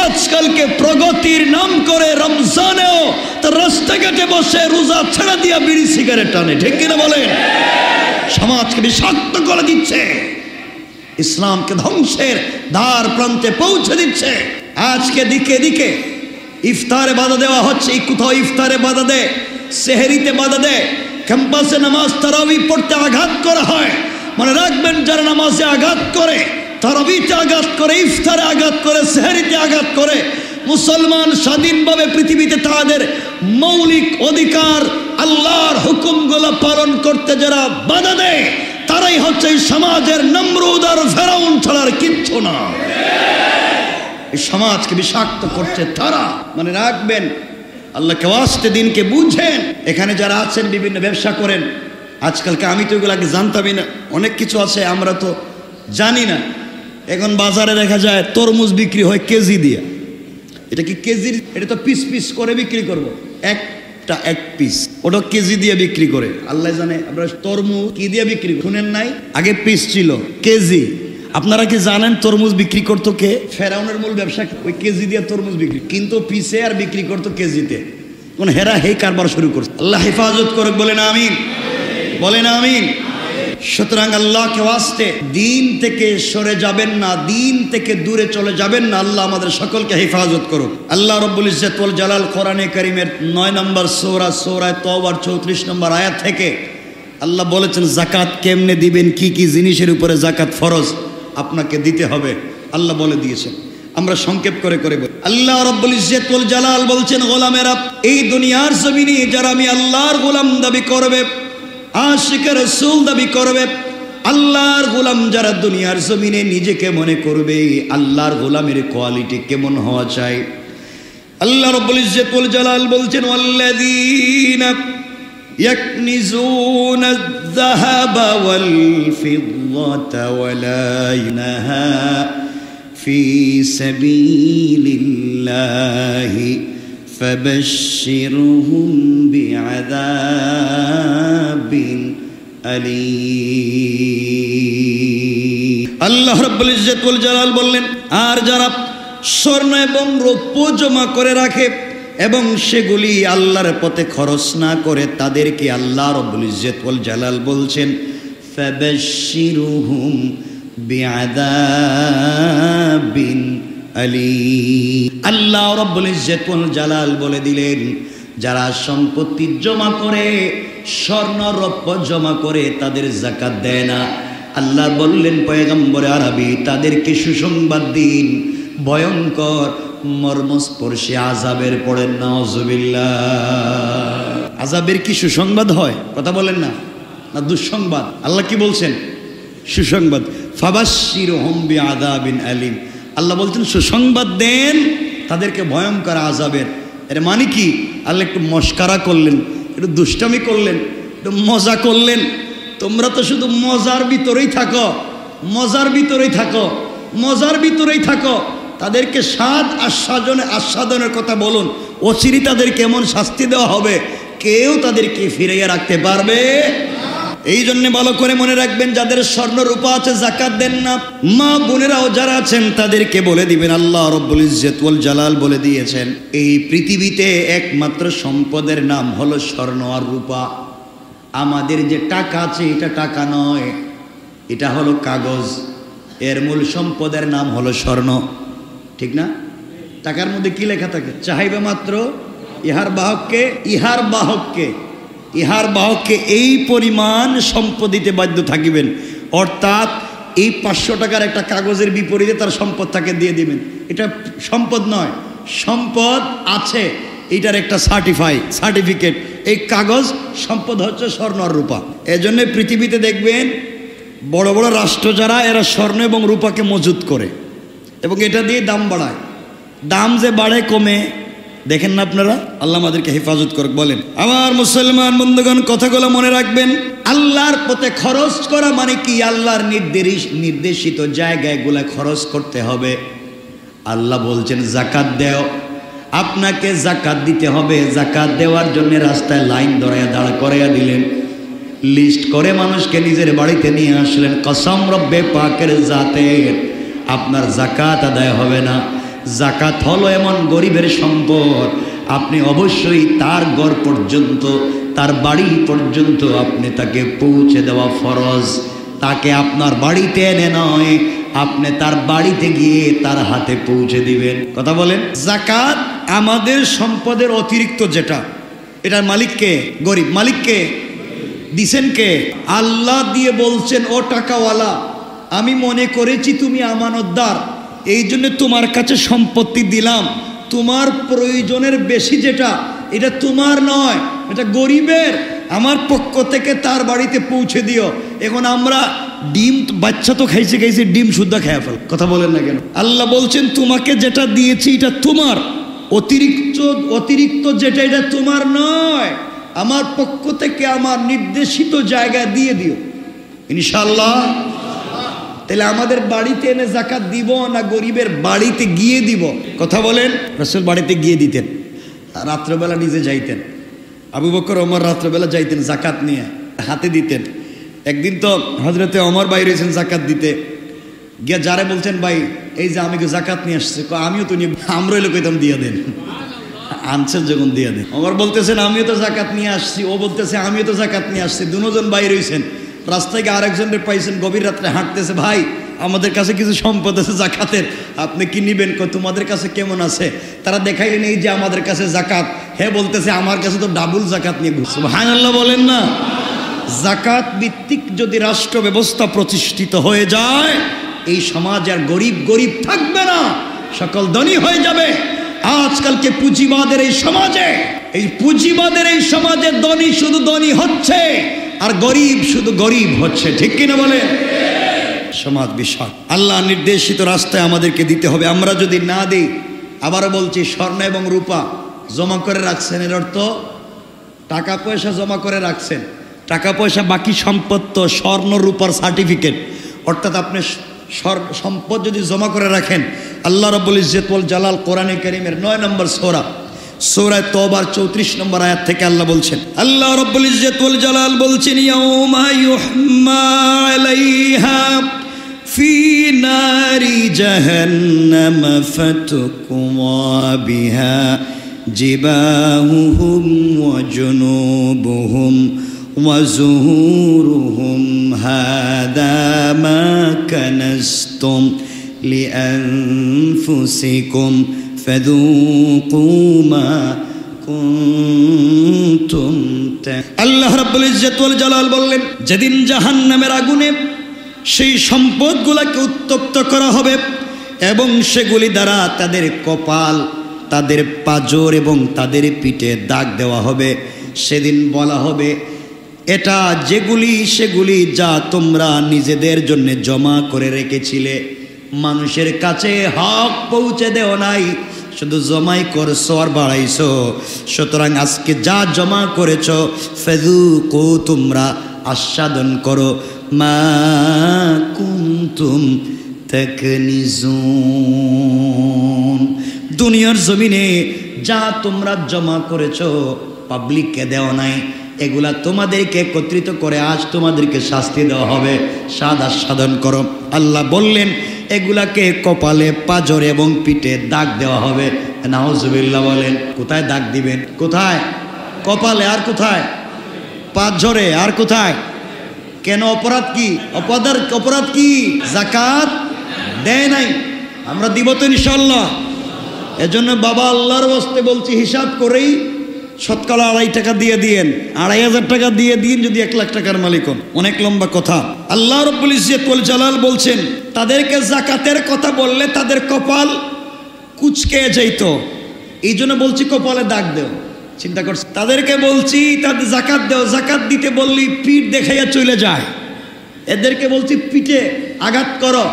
আজকালকে প্রগতির নাম করে রমজানেও তার রাস্তাঘাটে বসে রোজা ছেড়ে দিয়া বিড়ি সিগারেট টানে, ঠিক কিনা বলেন? সমাজকে বিষাক্ত করে দিচ্ছে, ইসলামকে ধ্বংসের দ্বার প্রান্তে পৌঁছে দিচ্ছে। আজকে দিকে দিকে ইফতারে বাধা দেওয়া হচ্ছে, কোথাও ইফতারে বাধা দেয়, সেহরিতে বাধা দেয়, ক্যাম্পাসে নামাজ তারাবি পড়তে আঘাত করা হয়। মনে রাখবেন, যারা নামাজে আঘাত করে, তারাবিতে আঘাত করে, ইফতারে আঘাত করে, সেহরিতে আঘাত করে, মুসলমান স্বাধীনভাবে পৃথিবীতে তাদের মৌলিক অধিকার আল্লাহর হুকুমগুলো পালন করতে যারা বাধা দেয়, তারাই হচ্ছে এই সমাজের নমরুদ আর ফেরাউন ছাড়ার কিচ্ছু না। এই সমাজকে বিষাক্ত করছে তারা। মনে রাখবেন, আল্লাহকে ওয়াস্তে দিনকে বুঝেন। এখানে যারা আছেন বিভিন্ন ব্যবসা করেন, আজকালকে আমি তো এগুলো আগে জানতামই না, অনেক কিছু আছে আমরা তো জানি না। এখন বাজারে দেখা যায় তরমুজ বিক্রি হয় কেজি দিয়ে। এটা কি কেজির? এটা তো পিস পিস করে বিক্রি করব, একটা এক পিস, ওটা কেজি দিয়ে বিক্রি করে। আল্লাহ জানে আমরা তরমুজ কি দিয়ে বিক্রি শুনেন নাই? আগে পিস ছিল, কেজি। আপনারা কি জানেন তরমুজ বিক্রি করতো কে? ফেরাউনের মূল ব্যবসা ওই কেজি দিয়ে তরমুজ বিক্রি, কিন্তু পিসে আর বিক্রি করতো কেজিতে। কোন হেরা হে কারবার শুরু করছে। আল্লাহ হেফাজত করুক, বলেন আমিন, বলেন আমিন। সুতরাং আল্লাহকে ওয়াস্তে দিন থেকে সরে যাবেন না, দিন থেকে দূরে চলে যাবেন না। আল্লাহ আমাদের সকলকে হেফাজত করুক। আল্লাহ রাব্বুল ইজ্জত ওয়াল জালাল কোরআনে কারীমের 9 নম্বর সূরা সূরা তওবার 34 নম্বর আয়াত থেকে আল্লাহ বলেছেন যাকাত কেমনে দিবেন, কি কি জিনিসের উপরে যাকাত ফরজ আপনাকে দিতে হবে আল্লাহ বলে দিয়েছেন। আমরা সংক্ষেপ করে করে বলি। আল্লাহ রাব্বুল ইজ্জত ওয়াল জালাল বলছেন, গোলামেরা, এই দুনিয়ার জমিনে যারা আমি আল্লাহর গোলাম দাবি করবে, আশিক রাসূল দাবি করবে, আল্লাহর গোলাম যারা দুনিয়ার জমিনে নিজেকে মনে করবে, আল্লাহর গোলামের কোয়ালিটি কেমন হওয়া চাই? আল্লাহ রাব্বুল ইজ্জত ওয়াল জালাল বলছেন, ওয়াল্লাযীনা ইয়াকনিজুনা আয-যাহাবা ওয়াল ফিদ্দাতা ওয়ালা ইউনহা ফি সাবিলিল্লাহি ফাবাশশিরহুম বিআযাবিন আলীম। আল্লাহ রাব্বুল ইজ্জত ওয়াল জালাল বললেন, আর যারা স্বর্ণ এবং রৌপ্য জমা করে রাখে এবং সেগুলি আল্লাহর পথে খরচ না করে, তাদেরকে আল্লাহ রাব্বুল ইজ্জত ওয়াল জালাল বলছেন ফাবাশশিরহুম বিআযাবিন আলীম। আল্লাহ রাব্বুল ইজ্জত ওয়াল জালাল বলে দিলেন, যারা সম্পত্তি জমা করে, স্বর্ণ রৌপ্য জমা করে, তাদের যাকাত দেয় না, আল্লাহ বললেন পয়গম্বরে আরবি তাদেরকে সুসংবাদ দিন, ভয়ঙ্কর মর্মস্পর্শী আযাবের পড়েন নাউযুবিল্লাহ। আযাবের কি সুসংবাদ হয়? কথা বলেন না, না দুঃসংবাদ? আল্লাহ কি বলছেন? সুসংবাদ। ফাবাশশিরহুম বিআযাবিন আলীম। আল্লাহ বলছেন সুসংবাদ দেন তাদেরকে ভয়ঙ্কর আযাবের। এর মানে কি? আল্লাহ একটু মস্কারা করলেন, একটু দুষ্টামি করলেন, একটু মজা করলেন। তোমরা তো শুধু মজার ভিতরেই থাকো, মজার ভিতরেই থাকো, মজার ভিতরেই থাকো। তাদেরকে আস্বাদনের কথা বলুন, অচিরে তাদের কেমন শাস্তি দেওয়া হবে কেউ তাদেরকে ফিরিয়ে রাখতে পারবে। এই জন্য ভালো করে মনে রাখবেন, যাদের স্বর্ণ রূপা আছে যাকাত দেন না, মা বোনেরাও যারা আছেন তাদেরকে বলে দিবেন, আল্লাহ রাব্বুল ইজ্জত ওয়াল জালাল বলে দিয়েছেন, এই পৃথিবীতে একমাত্র সম্পদের নাম হলো স্বর্ণ আর রূপা। আমাদের যে টাকা আছে এটা টাকা নয়, এটা হলো কাগজ। এর মূল সম্পদের নাম হলো স্বর্ণ, ঠিক না? টাকার মধ্যে কি লেখা থাকে? চাহিবে মাত্র ইহার বাহককে, ইহার বাহককে, ইহার বাহককে এই পরিমাণ সম্পদ দিতে বাধ্য থাকিবেন। অর্থাৎ এই 500 টাকার একটা কাগজের বিপরীতে তার সম্পদ তাকে দিয়ে দিবেন। এটা সম্পদ নয়, সম্পদ আছে, এটার একটা সার্টিফিকেট। এই কাগজ সম্পদ হচ্ছে স্বর্ণ আর রূপা। এজন্য পৃথিবীতে দেখবেন বড় বড় রাষ্ট্র যারা, এরা স্বর্ণ এবং রূপাকে মজুত করে এবং এটা দিয়ে দাম বাড়ায়। দাম যে বাড়ে কমে দেখেন না আপনারা? আল্লাহ আমাদেরকে হেফাজত করুক। বলেন আমার মুসলমান বন্ধুগণ, কথাগুলো মনে রাখবেন। আল্লাহর পথে খরচ করা মানে কি? আল্লাহর নির্দেশিত জায়গাগুলো খরচ করতে হবে। আল্লাহ বলছেন যাকাত দেও, আপনাকে যাকাত দিতে হবে। যাকাত দেওয়ার জন্য রাস্তায় লাইন ধরাইয়া দাঁড় করাইয়া দিলেন, লিস্ট করে মানুষকে নিজের বাড়িতে নিয়ে আসলেন। কসম রব্বে পাকের জাতের, আপনার যাকাত আদায় হবে না। যাকাত হলো এমন গরিবের সম্পদ, আপনি অবশ্যই তার ঘর পর্যন্ত, তার বাড়ি পর্যন্ত আপনি তাকে পৌঁছে দেওয়া ফরজ। তাকে আপনার বাড়িতে এনে নয়, আপনি তার বাড়িতে গিয়ে তার হাতে পৌঁছে দিবেন। কথা বলেন। যাকাত আমাদের সম্পদের অতিরিক্ত যেটা, এটার মালিককে? গরিব। মালিককে? দিছেন কে? আল্লাহ দিয়ে বলছেন, ও টাকাওয়ালা, আমি মনে করেছি তুমি আমানতদার, এই জন্য তোমার কাছে সম্পত্তি দিলাম। তোমার প্রয়োজনের বেশি যেটা, এটা তোমার নয়, এটা গরিবের। আমার পক্ষ থেকে তার বাড়িতে পৌঁছে দিও। এখন আমরা ডিম, বাচ্চা তো খাইছে ডিম শুদ্ধ খেয়ে ফেল। কথা বলেন না কেন? আল্লাহ বলছেন তোমাকে যেটা দিয়েছি এটা তোমার, অতিরিক্ত যেটা এটা তোমার নয়, আমার পক্ষ থেকে আমার নির্দেশিত জায়গায় দিয়ে দিও ইনশাআল্লাহ। তাহলে আমাদের বাড়িতে এনে যাকাত দিব না গরিবের বাড়িতে গিয়ে দিব? কথা বলেন। রাসূল বাড়িতে গিয়ে দিতেন, রাত্রেবেলা নিজে যাইতেন। আবু বকর ওমর রাত্রেবেলা যাইতেন যাকাত নিয়ে হাতে দিতেন। একদিন তো হযরতে ওমর বাইরে হয়েছেন যাকাত দিতে গিয়ে, যারে বলছেন ভাই এই যে আমি যাকাত নিয়ে আসছি, আমিও তো নিয়ে, আমরা এলো কইতাম দিয়ে দেন। আনছেন যখন দিয়ে দেন। ওমর বলতেছেন আমিও তো যাকাত নিয়ে আসছি, ও বলতেছে আমিও তো যাকাত নিয়ে আসছি। দুজন বাইরে হয়েছেন, রাস্তায় গিয়ে আরেকজনের পাইছেন গভীর রাত্রে হাঁটতেছে, ভাই আমাদের কাছে কিছু সম্পদ আছে যাকাতের, আপনি কি নিবেন? তোমাদের কাছে কেমন আছে? তারা দেখাইলেন এই যে আমাদের কাছে যাকাত। হে বলতেছে আমার কাছে তো ডাবল যাকাত নিয়ে ঘুরছে। সুবহানাল্লাহ বলেন না? যাকাত ভিত্তিক যদি রাষ্ট্র ব্যবস্থা প্রতিষ্ঠিত হয়ে যায়, এই সমাজ আর গরিব থাকবে না, সকল ধনী হয়ে যাবে। আজকালকে পুঁজিবাদের এই সমাজে, এই পুঁজিবাদের এই সমাজে ধনী শুধু ধনী হচ্ছে আর গরিব শুধু গরিব হচ্ছে, ঠিক কিনা বলে? সমাজ বিষয় আল্লাহ নির্দেশিত রাস্তায় আমাদেরকে দিতে হবে। আমরা যদি না দিই, আবারও বলছি, স্বর্ণ এবং রূপা জমা করে রাখছেন, এর অর্থ টাকা পয়সা জমা করে রাখছেন। টাকা পয়সা বাকি সম্পদ তো স্বর্ণ রূপার সার্টিফিকেট, অর্থাৎ আপনি সম্পদ যদি জমা করে রাখেন, আল্লাহ রাব্বুল ইজ্জত ওয়াল জালাল কোরআনে কারীমের 9 নম্বর সূরা তওবার 34 নম্বর আয়াত থেকে আল্লাহ বলছেন, আল্লাহ রাব্বুল ইজ্জত ওয়াল জালাল বলছেন, ইয়াউমা ইউহমা আলাইহা ফি নারি জাহান্নাম ফাতুকওয়া বিহা জিবাহুহুম ওয়া জুনুবুহুম ওয়া যুহুরুহুম হাদা মা কানাসতুম লিআনফুসিকুম ফাযুকু মা কুনতুম। আল্লাহ রাব্বুল ইজ্জত ওয়াল জালাল বললেন, যেদিন জাহান্নামের আগুনে সেই সম্পদগুলোকে উত্তপ্ত করা হবে এবং সেগুলি দ্বারা তাদের কপাল, তাদের পাঁজর এবং তাদের পিঠে দাগ দেওয়া হবে। সেদিন বলা হবে, এটা সেগুলি যা তোমরা নিজেদের জন্য জমা করে রেখেছিলে, মানুষের কাছে হক পৌঁছে দেও নাই, শুধু জমাই করছো আর বাড়াইছো। সুতরাং আজকে যা জমা করেছো, ফাযুকু, তোমরা আস্বাদন করো, মা কুনতুম তাকনিজুন, দুনিয়ার জমিনে যা তোমরা জমা করেছো, পাবলিককে দেওয়া নাই, এগুলা তোমাদেরকে একত্রিত করে আজ তোমাদেরকে শাস্তি দেওয়া হবে, স্বাদ আস্বাদন করো। আল্লাহ বললেন, এগুলাকে কপালে, পাঁজরে এবং পিঠে দাগ দেওয়া হবে। নাউজুবিল্লাহ বলেন। কোথায় দাগ দিবেন? কোথায়? কপালে। আর কোথায়? পাঁজরে। আর কোথায়? কেন? অপরাধ কি? অপরাধ কি? যাকাত দেয় নাই। আমরা দিব তো ইনশাআল্লাহ। এজন্য বাবা, আল্লাহর ওয়াস্তে বলছি, হিসাব করেই শতকরা 2.5 টাকা দিয়ে দিয়েন, 2,500 টাকা দিয়ে দিন যদি 1 লাখ টাকার মালিক হন। অনেক লম্বা কথা। আল্লাহ রাব্বুল ইজ্জত ওয়াল জালাল বলছেন, তাদেরকে যাকাতের কথা বললে তাদের কপাল কুঁচকে যাইত, এই জন্য বলছি কপালে দাগ দেও। চিন্তা করছি, তাদেরকে বলছি তাদের যাকাত দেও, যাকাত দিতে বললি পিঠ দেখাইয়া চলে যায়। এদেরকে বলছি পিঠে আঘাত করো।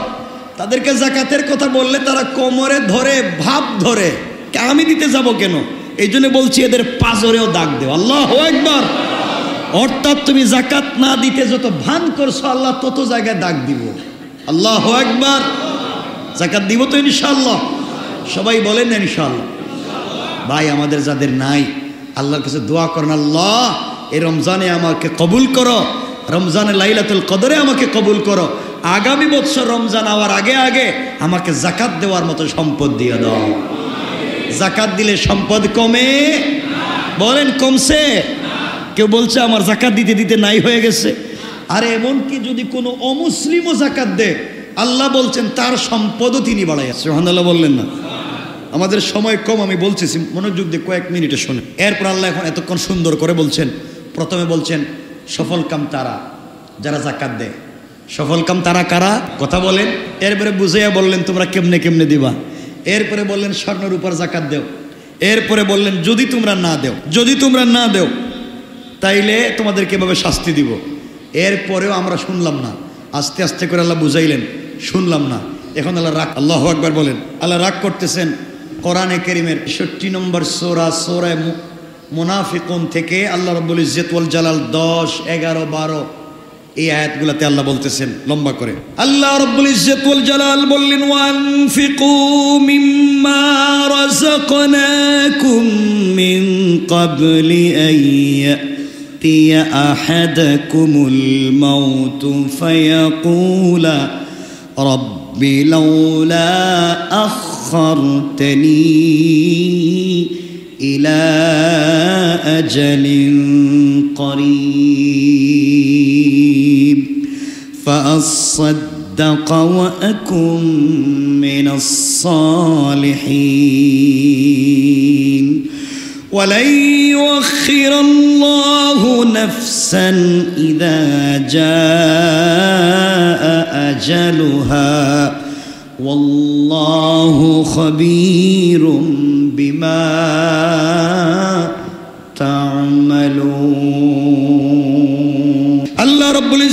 তাদেরকে যাকাতের কথা বললে তারা কোমরে ধরে, ভাব ধরে, আমি দিতে যাব কেন? এই জন্য বলছি এদের পাঁজরেও দাগ দেও। আল্লাহু আকবার। অর্থাৎ তুমি যাকাত না দিতে যত ভান করছো, আল্লাহ তত জায়গায় দাগ দিব। আল্লাহু আকবার। যাকাত দিব তো ইনশাআল্লাহ। সবাই বলেন না ইনশাআল্লাহ। ভাই, আমাদের যাদের নাই, আল্লাহর কাছে দোয়া করেন, আল্লাহ এই রমজানে আমাকে কবুল করো, রমজানে লাইলাতুল কদরে আমাকে কবুল করো, আগামী বছর রমজান আওয়ার আগে আগে আমাকে যাকাত দেওয়ার মতো সম্পদ দিয়ে দাও। যাকাত দিলে সম্পদ কমে? বলেন কমছে? কেউ বলছে আমার যাকাত দিতে দিতে নাই হয়ে গেছে। আরে এমনকি যদি কোনো অমুসলিমও যাকাত দেয়, আল্লাহ বলছেন তার সম্পদও তিনি বাড়াইয়া। সুবহানাল্লাহ বললেন না? আমাদের সময় কম, আমি বলতেছি মনোযোগ দিয়ে কয়েক মিনিটে শুনে। এরপর আল্লাহ এখন এতক্ষণ সুন্দর করে বলছেন। প্রথমে বলছেন সফল কাম তারা যারা যাকাত দেয়। সফল কাম তারা কারা? কথা বলেন। এরপরে বুঝাইয়া বললেন তোমরা কেমনে কেমনে দিবা। এরপরে বললেন স্বর্ণের উপর যাকাত দেও। এরপরে বললেন যদি তোমরা না দেও তাইলে তোমাদেরকে এভাবে শাস্তি দিব। এরপরেও আমরা শুনলাম না। আস্তে আস্তে করে আল্লাহ বুঝাইলেন, শুনলাম না। এখন আল্লাহ রাগ, আল্লাহু আকবার বলেন। আল্লাহ রাগ করতেছেন। কোরআনে কারীমের ৬৬ নম্বর সূরা মুনাফিকুন থেকে আল্লাহ রাব্বুল ইজ্জত ওয়াল জালাল 10, 11, 12 এই আয়াতগুলোতে আল্লাহ বলতেছেন লম্বা করে। আল্লাহ রাব্বুল ইজ্জত ওয়াল জালাল বললেন, ওয়ানফিকু মিম্মা রাযাকনাকুম মিন ক্বাবলি আন ইয়াতিয়া আহাদাকুমুল মাউতু ফায়াকুলা রাব্বি লাউলা আখখারতানি ইলা আজালিন করিব فأصدق وأكن من الصالحين ولن يؤخر الله نفسا إذا جاء أجلها والله خبير بما تعملون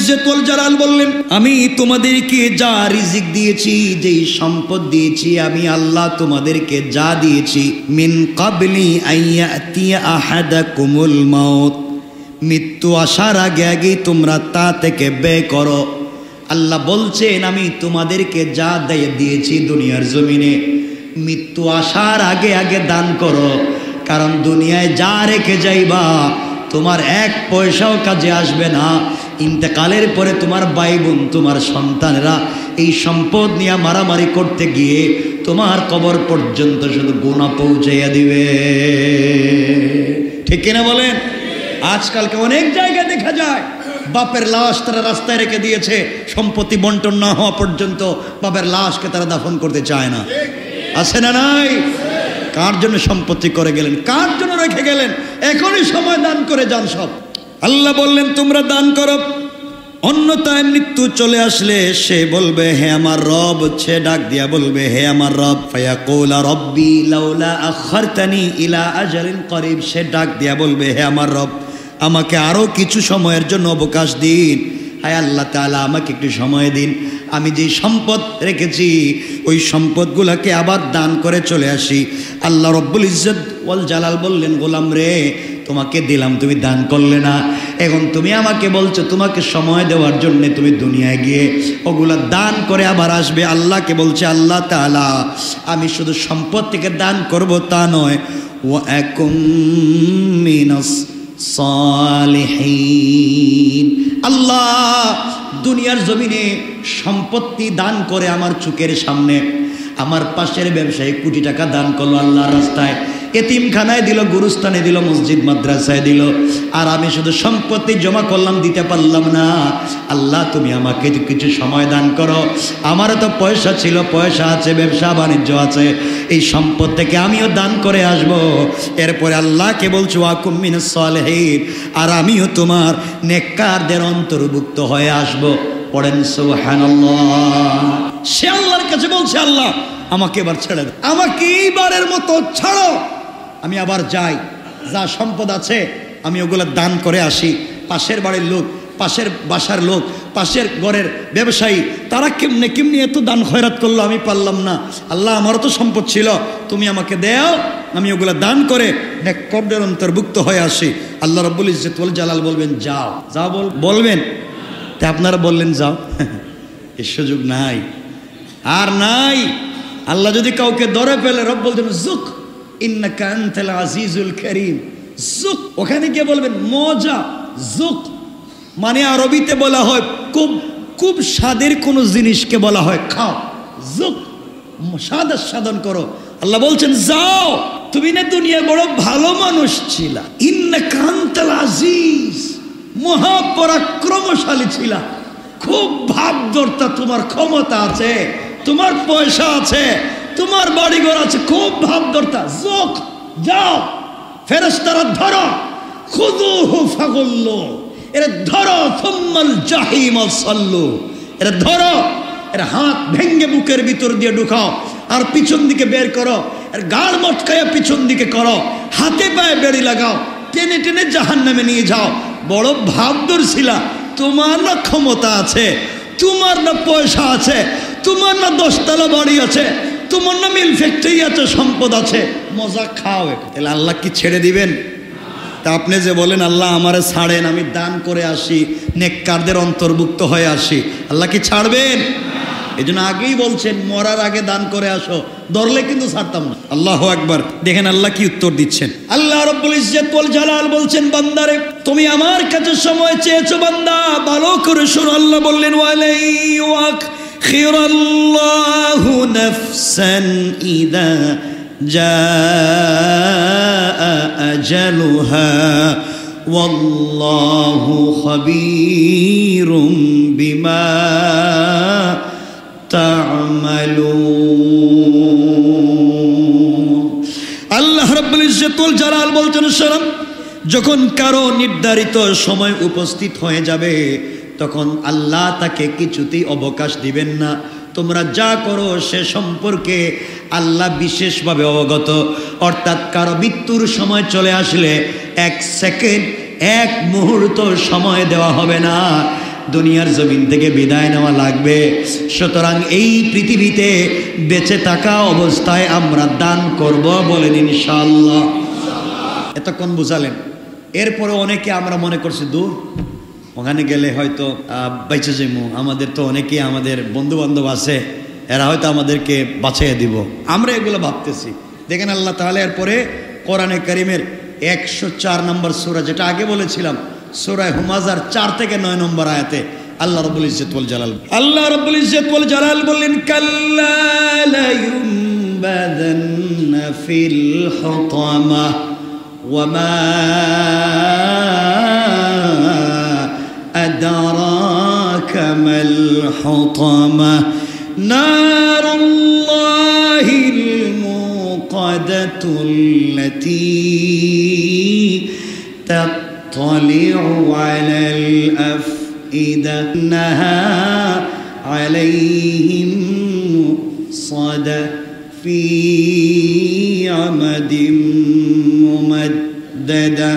ইজ্জত ওয়াল জালাল বললেন, আমি তোমাদেরকে যা রিজিক দিয়েছি, যেই সম্পদ দিয়েছি, আমি আল্লাহ তোমাদেরকে যা দিয়েছি, মিন ক্বাবলি আইয়াতিয়া আহাদাকুমুল মাউত, মৃত্যু আসার আগে আগে তোমরা তা থেকে ব্যয় করো। আল্লাহ বলছেন, আমি তোমাদেরকে যা দিয়েছি দুনিয়ার জমিনে, মৃত্যু আসার আগে আগে দান করো। কারণ দুনিয়ায় যা রেখে যাইবা তোমার এক পয়সাও কাজে আসবে না। ইন্তেকালের পরে তোমার ভাই বোন, তোমার সন্তানেরা এই সম্পদ নিয়ে মারামারি করতে গিয়ে তোমার কবর পর্যন্ত শুধু গুনাহ পৌঁছাইয়া দিবে। ঠিক কিনা বলেন? আজকালকে অনেক জায়গায় দেখা যায় বাপের লাশ তারা রাস্তায় রেখে দিয়েছে, সম্পত্তি বন্টন না হওয়া পর্যন্ত বাপের লাশকে তারা দাফন করতে চায় না। আছে না নাই? কার জন্য সম্পত্তি করে গেলেন? কার জন্য রেখে গেলেন? এখনই সময় দান করে যান সব। আল্লাহ বললেন তোমরা দান করো, অন্যথায় মৃত্যু চলে আসলে সে বলবে হে আমার রব, সে ডাক দিয়া বলবে হে আমার রব, ফায়াকুলা রব্বি লাউলা আখারতানি ইলা আজালিন করিব, সে ডাক দিয়া বলবে হে আমার রব, আমাকে আরো কিছু সময়ের জন্য অবকাশ দিন। হায় আল্লাহ তাআলা, আমাকে একটু সময় দিন, আমি যে সম্পদ রেখেছি ওই সম্পদগুলোকে আবার দান করে চলে আসি। আল্লাহ রব্বুল ইজ্জত ওয়াল জালাল বললেন, গোলাম রে, তোমাকে দিলাম, তুমি দান করলে না, এখন তুমি আমাকে বলছো তোমাকে সময় দেওয়ার জন্য তুমি দুনিয়ায় গিয়ে ওগুলা দান করে আবার আসবে। আল্লাহকে বলছে আল্লাহ তাআলা, আমি শুধু সম্পদ থেকে দান করব তা নয়, ওয়া আকুম মিনাস সালিহিন। আল্লাহ দুনিয়ার জমিনে সম্পত্তি দান করে আমার চোখের সামনে, আমার পাশের ব্যবসায়ী কোটি টাকা দান করলো আল্লাহর রাস্তায়, এতিমখানায় দিল, গুরুস্থানে দিল, মসজিদ মাদ্রাসায় দিল, আর আমি শুধু সম্পত্তি জমা করলাম, দিতে পারলাম না। আল্লাহ তুমি আমাকে কিছু সময় দান করো, আমারও তো পয়সা ছিল, পয়সা আছে, ব্যবসা বাণিজ্য আছে, এই সম্পদ থেকে আমিও দান করে আসব। এরপরে আল্লাহকে বলছো ওয়াকুম মিনাস সালিহিন, আর আমিও তোমার নেককারদের অন্তর্ভুক্ত হয়ে আসব। পড়েন সুবহানাল্লাহ। সে আল্লাহর কাছে বলছে আল্লাহ আমাকে এবার ছেড়ে দাও, আমাকে এইবারের মতো ছাড়ো, আমি আবার যাই, যা সম্পদ আছে আমি ওগুলো দান করে আসি। পাশের বাড়ির লোক, পাশের বাসার লোক, পাশের ঘরের ব্যবসায়ী, তারা কেমনে কেমনি এত দান খয়রাত করলো, আমি পারলাম না। আল্লাহ আমারও তো সম্পদ ছিল, তুমি আমাকে দাও, আমি ওগুলো দান করে নেককারদের অন্তর্ভুক্ত হয়ে আসি। আল্লাহ রাব্বুল ইজ্জত ওয়াল জালাল বলবেন যাও, যাও বলবেন। তা আপনারা বললেন যাও, এই সুযোগ নাই, আর নাই। আল্লাহ যদি কাউকে ধরে ফেলে, রব বলছেন জুক ইন্নাকা আনতাল আজিজুল কারীম, জুক। ওখানে গিয়ে বলবেন মজা, জুক মানে আরবিতে বলা হয় খুব খুব স্বাদের কোনো জিনিসকে বলা হয় খাও, জুক, স্বাদ আস্বাদন করো। আল্লাহ বলছেন যাও, তুমি না দুনিয়া বড় ভালো মানুষ ছিলা, ইন্নাকা আনতাল আজিজ, মহাপরাক্রমশালী ছিলা, খুব ভাবদর্তা, তোমার ক্ষমতা আছে, তোমার পয়সা আছে, তোমার বাড়িঘর আছে, খুব ভাবদর্তা, যোগ যাও। ফেরেশতারা ধরো, খুযুহু ফাগুল্লু, এরা ধরো, সুম্মাল জাহিম সাল্লু, এরা ধরো, এর হাত ভেঙ্গে বুকের ভিতর দিয়ে ঢুকাও, আর পিছন দিকে বের করো, এর গাড় মটকায়া পিছন দিকে করো, হাতে পায়ে বেড়ি লাগাও, টেনে টেনে জাহান্নামে নিয়ে যাও। বড় ভাবদর ছিলা, তোমার না ক্ষমতা আছে, তোমার না পয়সা আছে, তোমার না 10 তলা বাড়ি আছে, তোমার না মিল ফ্যাক্টরি আছে, সম্পদ আছে, মজা খাও। তাহলে আল্লাহ কি ছেড়ে দিবেন? তা আপনি যে বলেন আল্লাহ আমারে ছাড়েন, আমি দান করে আসি, নেককারদের অন্তর্ভুক্ত হয়ে আসি, আল্লাহ কি ছাড়বেন? এই জন্য আগেই বলছেন মরার আগে দান করে আসো, ধরলে কিন্তু ছাড়তাম না। আল্লাহু আকবার। দেখেন আল্লাহ কি উত্তর দিচ্ছেন। আল্লাহ রাব্বুল ইজ্জত ওয়াল জালাল বলছেন বান্দারে তুমি আমার কাছে সময় চেয়েছো বান্দা, ভালো করে শোনো। আল্লাহ বললেন ওয়ালাই ওয়াখিরাল্লাহু নাফসান ইযা জাআ আজালুহা ওয়াল্লাহু খাবীরুম বিমা আল্লাহ রাব্বুল ইজ্জত ওয়াল জালাল বলছেন শোনো, যখন কারো নির্ধারিত সময় উপস্থিত হয়ে যাবে তখন আল্লাহ তাকে কিছুতেই অবকাশ দিবেন না। তোমরা যা করো সে সম্পর্কে আল্লাহ বিশেষভাবে অবগত। অর্থাৎ কারো মৃত্যুর সময় চলে আসলে 1 সেকেন্ড 1 মুহূর্ত সময় দেওয়া হবে না। দুনিয়ার জমিন থেকে বিদায় নেওয়া লাগবে। সুতরাং এই পৃথিবীতে বেঁচে থাকা অবস্থায় আমরা দান করব, বলেন ইনশাআল্লাহ। এতক্ষণ বুঝালেন। এরপরে অনেকে আমরা মনে করছি দূর, ওখানে গেলে হয়তো বেঁচে যাবো, আমাদের তো অনেকেই আমাদের বন্ধু বান্ধব আছে, এরা হয়তো আমাদেরকে বাঁচিয়ে দিব, আমরা এগুলো ভাবতেছি। দেখেন আল্লাহ তাআলা এরপরে কোরআনে কারীমের 104 নম্বর সূরা, যেটা আগে বলেছিলাম, সূরা হুমাযার 4 থেকে 9 নম্বর আয়াতে আল্লাহ রাব্বুল ইজ্জত ওয়াল জালাল বললেন, কাল্লা লা ইউনবাযান্না ফিল হুতামা ওয়া মা আদরাকা মাল হুতামা নারুল্লাহিল মুকাদাতুল্লাতী تطلع على الأفئدة إنها عليهم صدى في عمد ممددة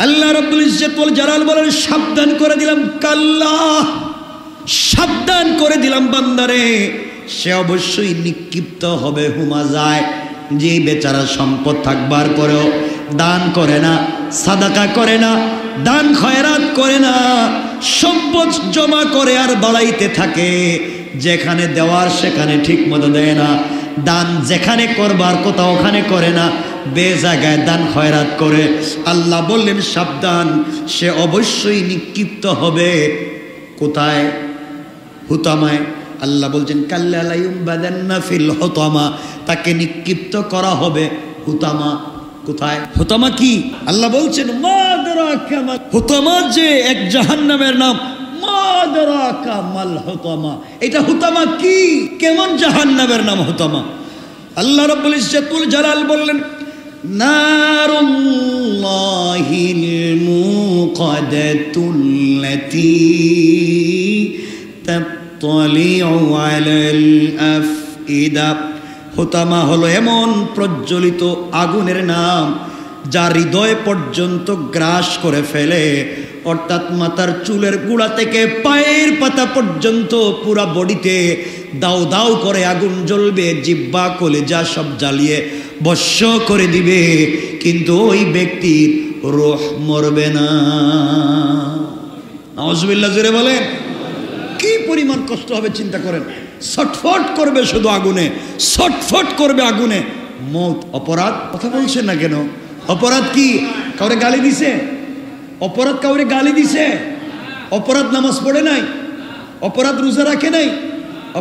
আল্লাহ রাব্বুল ইজ্জত ওয়াল জালাল বলেন, সাবধান করে দিলাম, কাল্লা, সাবধান করে দিলাম বান্দারে, সে অবশ্যই নিক্ষিপ্ত হবে হুমাজায়। যে বেচারা সম্পদ থাকবার পরেও দান করে না, সাদাকা করে না, দান খয়রাত করে না, সম্পদ জমা করে আর বাড়াইতে থাকে, যেখানে দেওয়ার সেখানে ঠিক মতো দেয় না, দান যেখানে করবার কথা ওখানে করে না, বে জায়গায় দান খয়রাত করে। আল্লাহ বললেন সাবধান, সে অবশ্যই নিক্ষিপ্ত হবে কোথায়? হুতামায়। আল্লাহ বলছেন কাল্লা লা ইউনবাযান্না ফিল হুতামা, তাকে নিক্ষিপ্ত করা হবে হুতামা। কোথায়? হুতামা কি? আল্লাহ বলছেন মা আদরাকা মা, হুতামা যে এক জাহান্নামের নাম, মা আদরাকা মাল হুতামা। এটা হুতামা কি? কেমন জাহান্নামের নাম হুতামা? আল্লাহ রাব্বুল ইজ্জত ওয়াল জালাল বললেন, নারুল্লাহিল মুকাদাতুল্লাতী তাত্তালিউ আলাল আফইদা। হুতামা হলো এমন প্রজ্বলিত আগুনের নাম যা হৃদয় পর্যন্ত গ্রাস করে ফেলে, অর্থাৎ মাথার চুলের গোড়া থেকে পায়ের পাতা পর্যন্ত পুরা বডিতে দাউ দাউ করে আগুন জ্বলবে, জিহ্বা কলিজা সব জ্বালিয়ে ভস্ম করে দিবে, কিন্তু ওই ব্যক্তির রূহ মরবে না। নাউজুবিল্লাহ, জোরে বলেন। কি পরিমাণ কষ্ট হবে চিন্তা করেন। ছটফট করবে শুধু আগুনে, ছটফট করবে আগুনে। মৌত। অপরাধ কথা বলছেন না কেন? অপরাধ কি? কাউরে গালি দিছে? অপরাধ কাউরে গালি দিছে? অপরাধ নামাজ পড়ে নাই? অপরাধ রোজা রাখে নাই?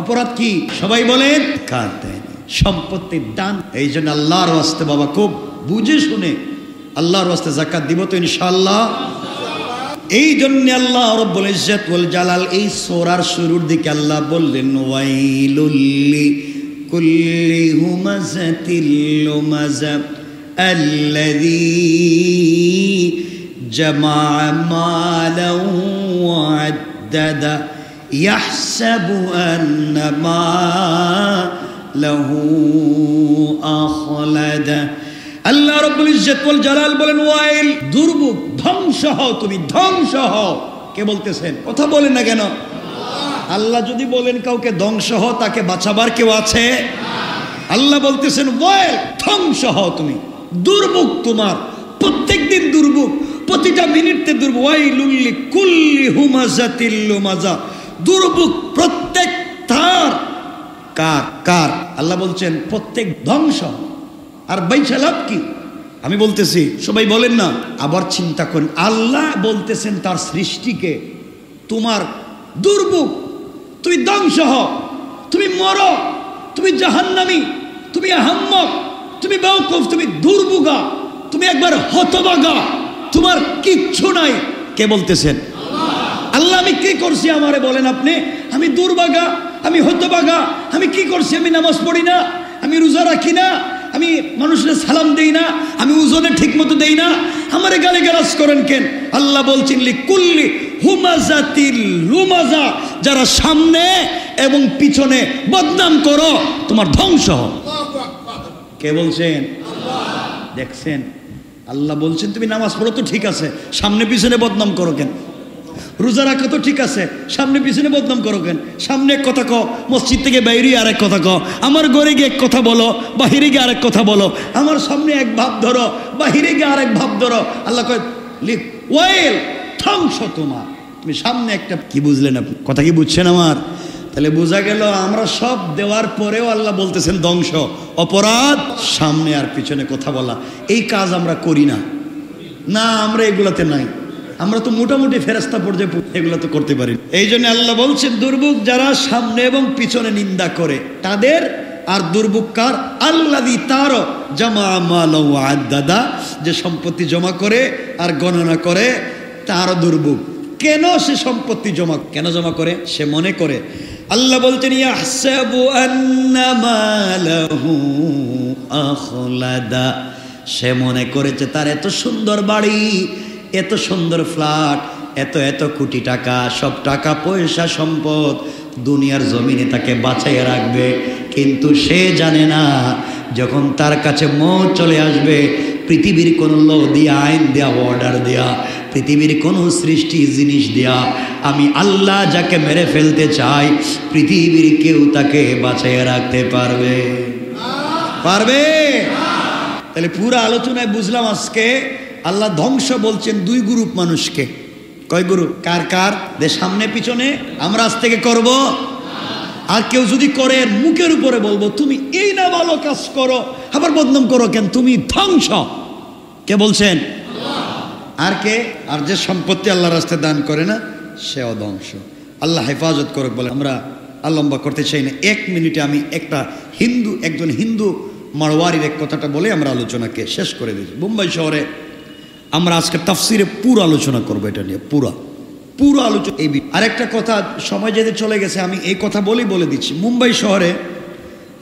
অপরাধ কি? সবাই বলেন কার দেয়নি, সম্পত্তির দান। এই জন্য আল্লাহর ওয়াস্তে বাবা খুব বুঝে শুনে আল্লাহর ওয়াস্তে যাকাত দিব তো ইনশাআল্লাহ। এই জন্য আল্লাহ রাব্বুল ইজ্জত ওয়াল জালাল এই সূরার শুরুর দিকে আল্লাহ বললেন, ওয়াইলুল লিকুল্লি হুমাযাতিল লুমাযা আল্লাযী জামাআ মালান ওয়া আদ্দাদা ইয়াহসাবু আন্না মালাহু আখলাদা। আল্লাহ রাব্বুল ইজ্জত ওয়াল জালাল বলেন, ওয়াইল, দুর্ভোগ, ধ্বংস হও তুমি, ধ্বংস হও। কে বলতেছেন? কথা বলেন না কেন? আল্লাহ যদি বলেন কাউকে ধ্বংস হও, তাকে বাঁচাবার কেউ আছে? আল্লাহ বলতেছেন ওয়াইল, ধ্বংস হও তুমি, দুর্ভোগ তোমার, প্রত্যেক দিন দুর্ভোগ, প্রতিটা মিনিটে দুর্ভোগ। ওয়াইলুল লিকুল্লি হুমাযাতিল লুমাযা, দুর্ভোগ প্রত্যেক তার। কার? কার? আল্লাহ বলছেন প্রত্যেক ধ্বংস। আর বাইচা লাভ কি? আমি বলতেছি, সবাই বলেন না। আবার চিন্তা করেন, আল্লাহ বলতেছেন তার সৃষ্টিকে তোমার দুর্ভোগ, তুমি ধ্বংস হও, তুমি মরো, তুমি জাহান্নামী, তুমি আহাম্মক, তুমি বেওকুফ, তুমি দুর্ভোগা, তুমি একবার হতভাগা, তোমার কিচ্ছু নাই। কে বলতেছেন? আল্লাহ। আমি কি করছি আমারে বলেন আপনি? আমি দুর্ভাগা, আমি হতভাগা, আমি কি করছি? আমি নামাজ পড়ি না, আমি রোজা রাখি না, আমি মানুষের সালাম দেই না, আমি ওজনে ঠিক মতো দেই না, আমারে গালিগালাজ করেন কেন? আল্লাহ বলছেন লিকুল্লি হুমাযাতিল লুমাযা, যারা সামনে এবং পিছনে বদনাম করো, তোমার ধ্বংস। কে বলছেন? দেখছেন, আল্লাহ বলছেন তুমি নামাজ পড়ো তো ঠিক আছে, সামনে পিছনে বদনাম করো কেন? রোজা রাখা তো ঠিক আছে, সামনে পিছনে বদনাম করো কেন? সামনে এক কথা কও, মসজিদ থেকে বাইরে আরেক কথা কও, আমার ঘরে গিয়ে এক কথা বলো, বাহিরে গিয়ে আরেক কথা বলো, আমার সামনে এক ভাব ধরো, বাহিরে গিয়ে আরেক ভাব ধরো। আল্লাহ কয় লিখ ওয়েল ধ্বংস তোমার। তুমি সামনে একটা, কি বুঝলেন আপনি? কথা কি বুঝছেন আমার? তাহলে বোঝা গেল আমরা সব দেওয়ার পরেও আল্লাহ বলতেছেন ধ্বংস, অপরাধ, সামনে আর পিছনে কথা বলা, এই কাজ আমরা করি না। না, আমরা এগুলাতে নাই, আমরা তো মোটামুটি ফেরেশতা পর্যায়ে এগুলো তো করতে পারি। এই জন্য আল্লাহ বলছেন দুর্ভোগ যারা সামনে এবং পিছনে নিন্দা করে তাদের, আর দুর্ভোগ কার? আল্লাযী তার জামা মালা ওয়া আদ্দাদা, যে সম্পত্তি জমা করে আর গণনা করে, তার দুর্ভোগ। কেন সে সম্পত্তি কেন জমা করে? সে মনে করে, আল্লাহ বলছেন ইয়াহসাবু আন্না মালাহু আখলাদা, সে মনে করেছে তার এত সুন্দর বাড়ি, এত সুন্দর ফ্ল্যাট, এত এত কোটি টাকা, সব টাকা পয়সা সম্পদ দুনিয়ার জমিনে তাকে বাঁচাইয়া রাখবে। কিন্তু সে জানে না যখন তার কাছে মওত চলে আসবে, পৃথিবীর কোনো ল দিয়া, আইন দেয়া, অর্ডার দেয়া, পৃথিবীর কোনো সৃষ্টি জিনিস দেয়া, আমি আল্লাহ যাকে মেরে ফেলতে চাই পৃথিবীর কেউ তাকে বাঁচাইয়া রাখতে পারবে? তাহলে পুরো আলোচনায় বুঝলাম আজকে আল্লাহ ধ্বংস বলছেন দুই গ্রুপ মানুষকে। কয় গ্রুপ? কার কার? যে সামনে পিছনে আমরা আজ থেকে করব, আর কেউ যদি করে মুখের উপরে বলবো তুমি এই না ভালো কাজ করো, আবার বদনাম করো কেন, তুমি ধ্বংস। কে বলছেন? আর কে? আর যে সম্পত্তি আল্লাহর রাস্তায় দান করে না সেও ধ্বংস। আল্লাহ হেফাজত করুক। বলে আমরা লম্বা করতে চাই না, 1 মিনিটে আমি একজন হিন্দু মারওয়ারির এক কথাটা বলে আমরা আলোচনাকে শেষ করে দিয়েছি। মুম্বাই শহরে আমরা আজকে তাফসিরে পুরো আলোচনা করবো, এটা নিয়ে পুরো আলোচনা। এই আরেকটা কথা, সময় যেতে চলে গেছে, আমি এই কথা বলে দিচ্ছি। মুম্বাই শহরে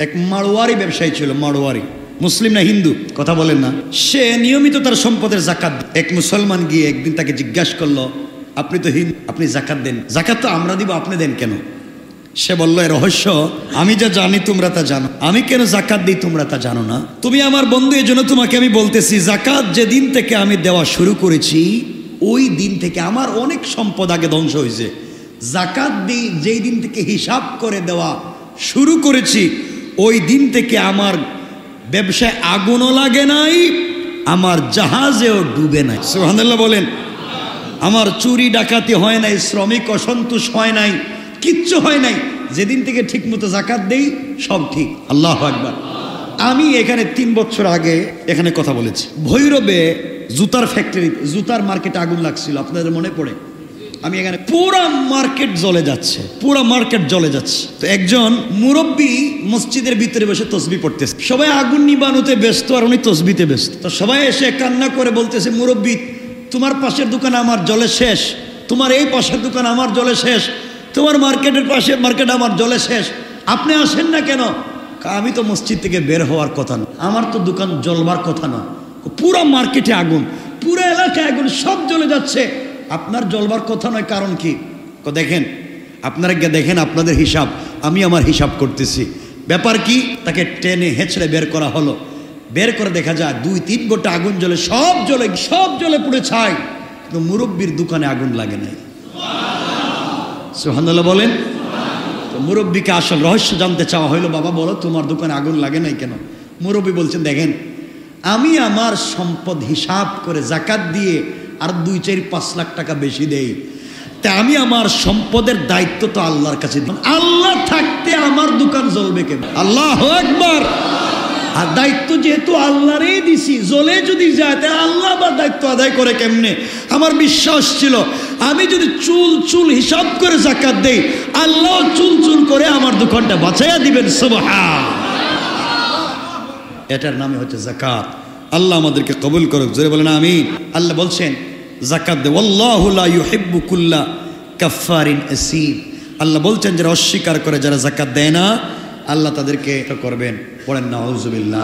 এক মারওয়ারি ব্যবসায়ী ছিল, মারওয়ারি, মুসলিম না হিন্দু, কথা বলেন না। সে নিয়মিত তার সম্পদের জাকাত। এক মুসলমান গিয়ে একদিন তাকে জিজ্ঞাসা করলো, আপনি তো হিন্দু, আপনি জাকাত দেন, জাকাত তো আমরা দিব, আপনি দেন কেন? সে বলল, এ রহস্য, আমি যা জানি তোমরা তা জানো, আমি কেন জাকাত দিই তোমরা তা জানো না। তুমি আমার বন্ধু, এই জন্য তোমাকে আমি বলতেছি, জাকাত যেদিন থেকে আমি দেওয়া শুরু করেছি ওই দিন থেকে আমার অনেক সম্পদ আগে ধ্বংস হয়েছে। জাকাত দিই যেই দিন থেকে হিসাব করে দেওয়া শুরু করেছি ওই দিন থেকে আমার ব্যবসায় আগুনও লাগে নাই, আমার জাহাজেও ডুবে নাই। সুবহানাল্লাহ বলেন। আমার চুরি ডাকাতি হয় নাই, শ্রমিক অসন্তোষ হয় নাই, কিচ্ছু হয় নাই। যেদিন থেকে ঠিক মতো জাকাত দেই সব ঠিক। আল্লাহু আকবার। আমি এখানে 3 বছর আগে এখানে কথা বলেছি, ভৈরবে জুতার ফ্যাক্টরি, জুতার মার্কেটে আগুন লাগছিল, আপনাদের মনে পড়ে? আমি এখানে পুরা মার্কেট জ্বলে যাচ্ছে। তো একজন মুরব্বী মসজিদের ভিতরে বসে তসবিহ পড়তেছে, সবাই আগুন নিবানোতে ব্যস্ত আর উনি তসবিতে ব্যস্ত। তো সবাই এসে কান্না করে বলতেছে, মুরব্বী তোমার পাশের দোকান আমার জলে শেষ, তোমার এই পাশের দোকান আমার জলে শেষ, তোমার মার্কেটের পাশে মার্কেট আমার জলে শেষ, আপনি আসেন না কেন? আমি তো মসজিদ থেকে বের হওয়ার কথা না, আমার তো দোকান জ্বলবার কথা না, পুরো মার্কেটে আগুন, পুরো এলাকায় আগুন, সব জ্বলে যাচ্ছে, আপনার জ্বলবার কথা নয়, কারণ কি? দেখেন, আপনারা দেখেন আপনাদের হিসাব, আমি আমার হিসাব করতেছি। ব্যাপার কি? তাকে টেনে হেঁচড়ে বের করা হলো। বের করে দেখা যায় 2-3 গোটা আগুন জ্বলে, সব জ্বলে পুড়ে ছাই, কিন্তু মুরব্বির দোকানে আগুন লাগে নাই। সুবহানাল্লাহ বলেন। তো মুরব্বিকে আসল রহস্য জানতে চাওয়া হইলো, বাবা বলো তোমার দোকানে আগুন লাগে নাই কেন? মুরব্বি বলছেন, দেখেন আমি আমার সম্পদ হিসাব করে জাকাত দিয়ে আর 2-4-5 লাখ টাকা বেশি দেই, তা আমি আমার সম্পদের দায়িত্ব তো আল্লাহর কাছে দিই, আল্লাহ থাকতে আমার দোকান জ্বলবে কেন? আল্লাহু আকবার। আর দায়িত্ব যেহেতু আল্লাহরই দিছি, জ্বলে যদি যায় তাহলে আল্লাহ বা দায়িত্ব আদায় করে কেমনে? আমার বিশ্বাস ছিল আমি যদি চুল হিসাব করে জাকাত দেই, আল্লাহ চুল করে আমার দোকানটা বাঁচাইয়া দিবেন। সুবহান। এটার নামে হচ্ছে যাকাত। আল্লাহ আমাদেরকে কবুল করুক, জোরে বলেন আমিন। আল্লাহ বলছেন যাকাত দে, ওয়াল্লাহু লা ইউহিব্বু কুল্লা কাফফারিন আসীম। আল্লাহ বলছেন যারা অস্বীকার করে, যারা যাকাত দেয় না, আল্লাহ তাদেরকে করবেন। পড়েন নাউযুবিল্লাহ।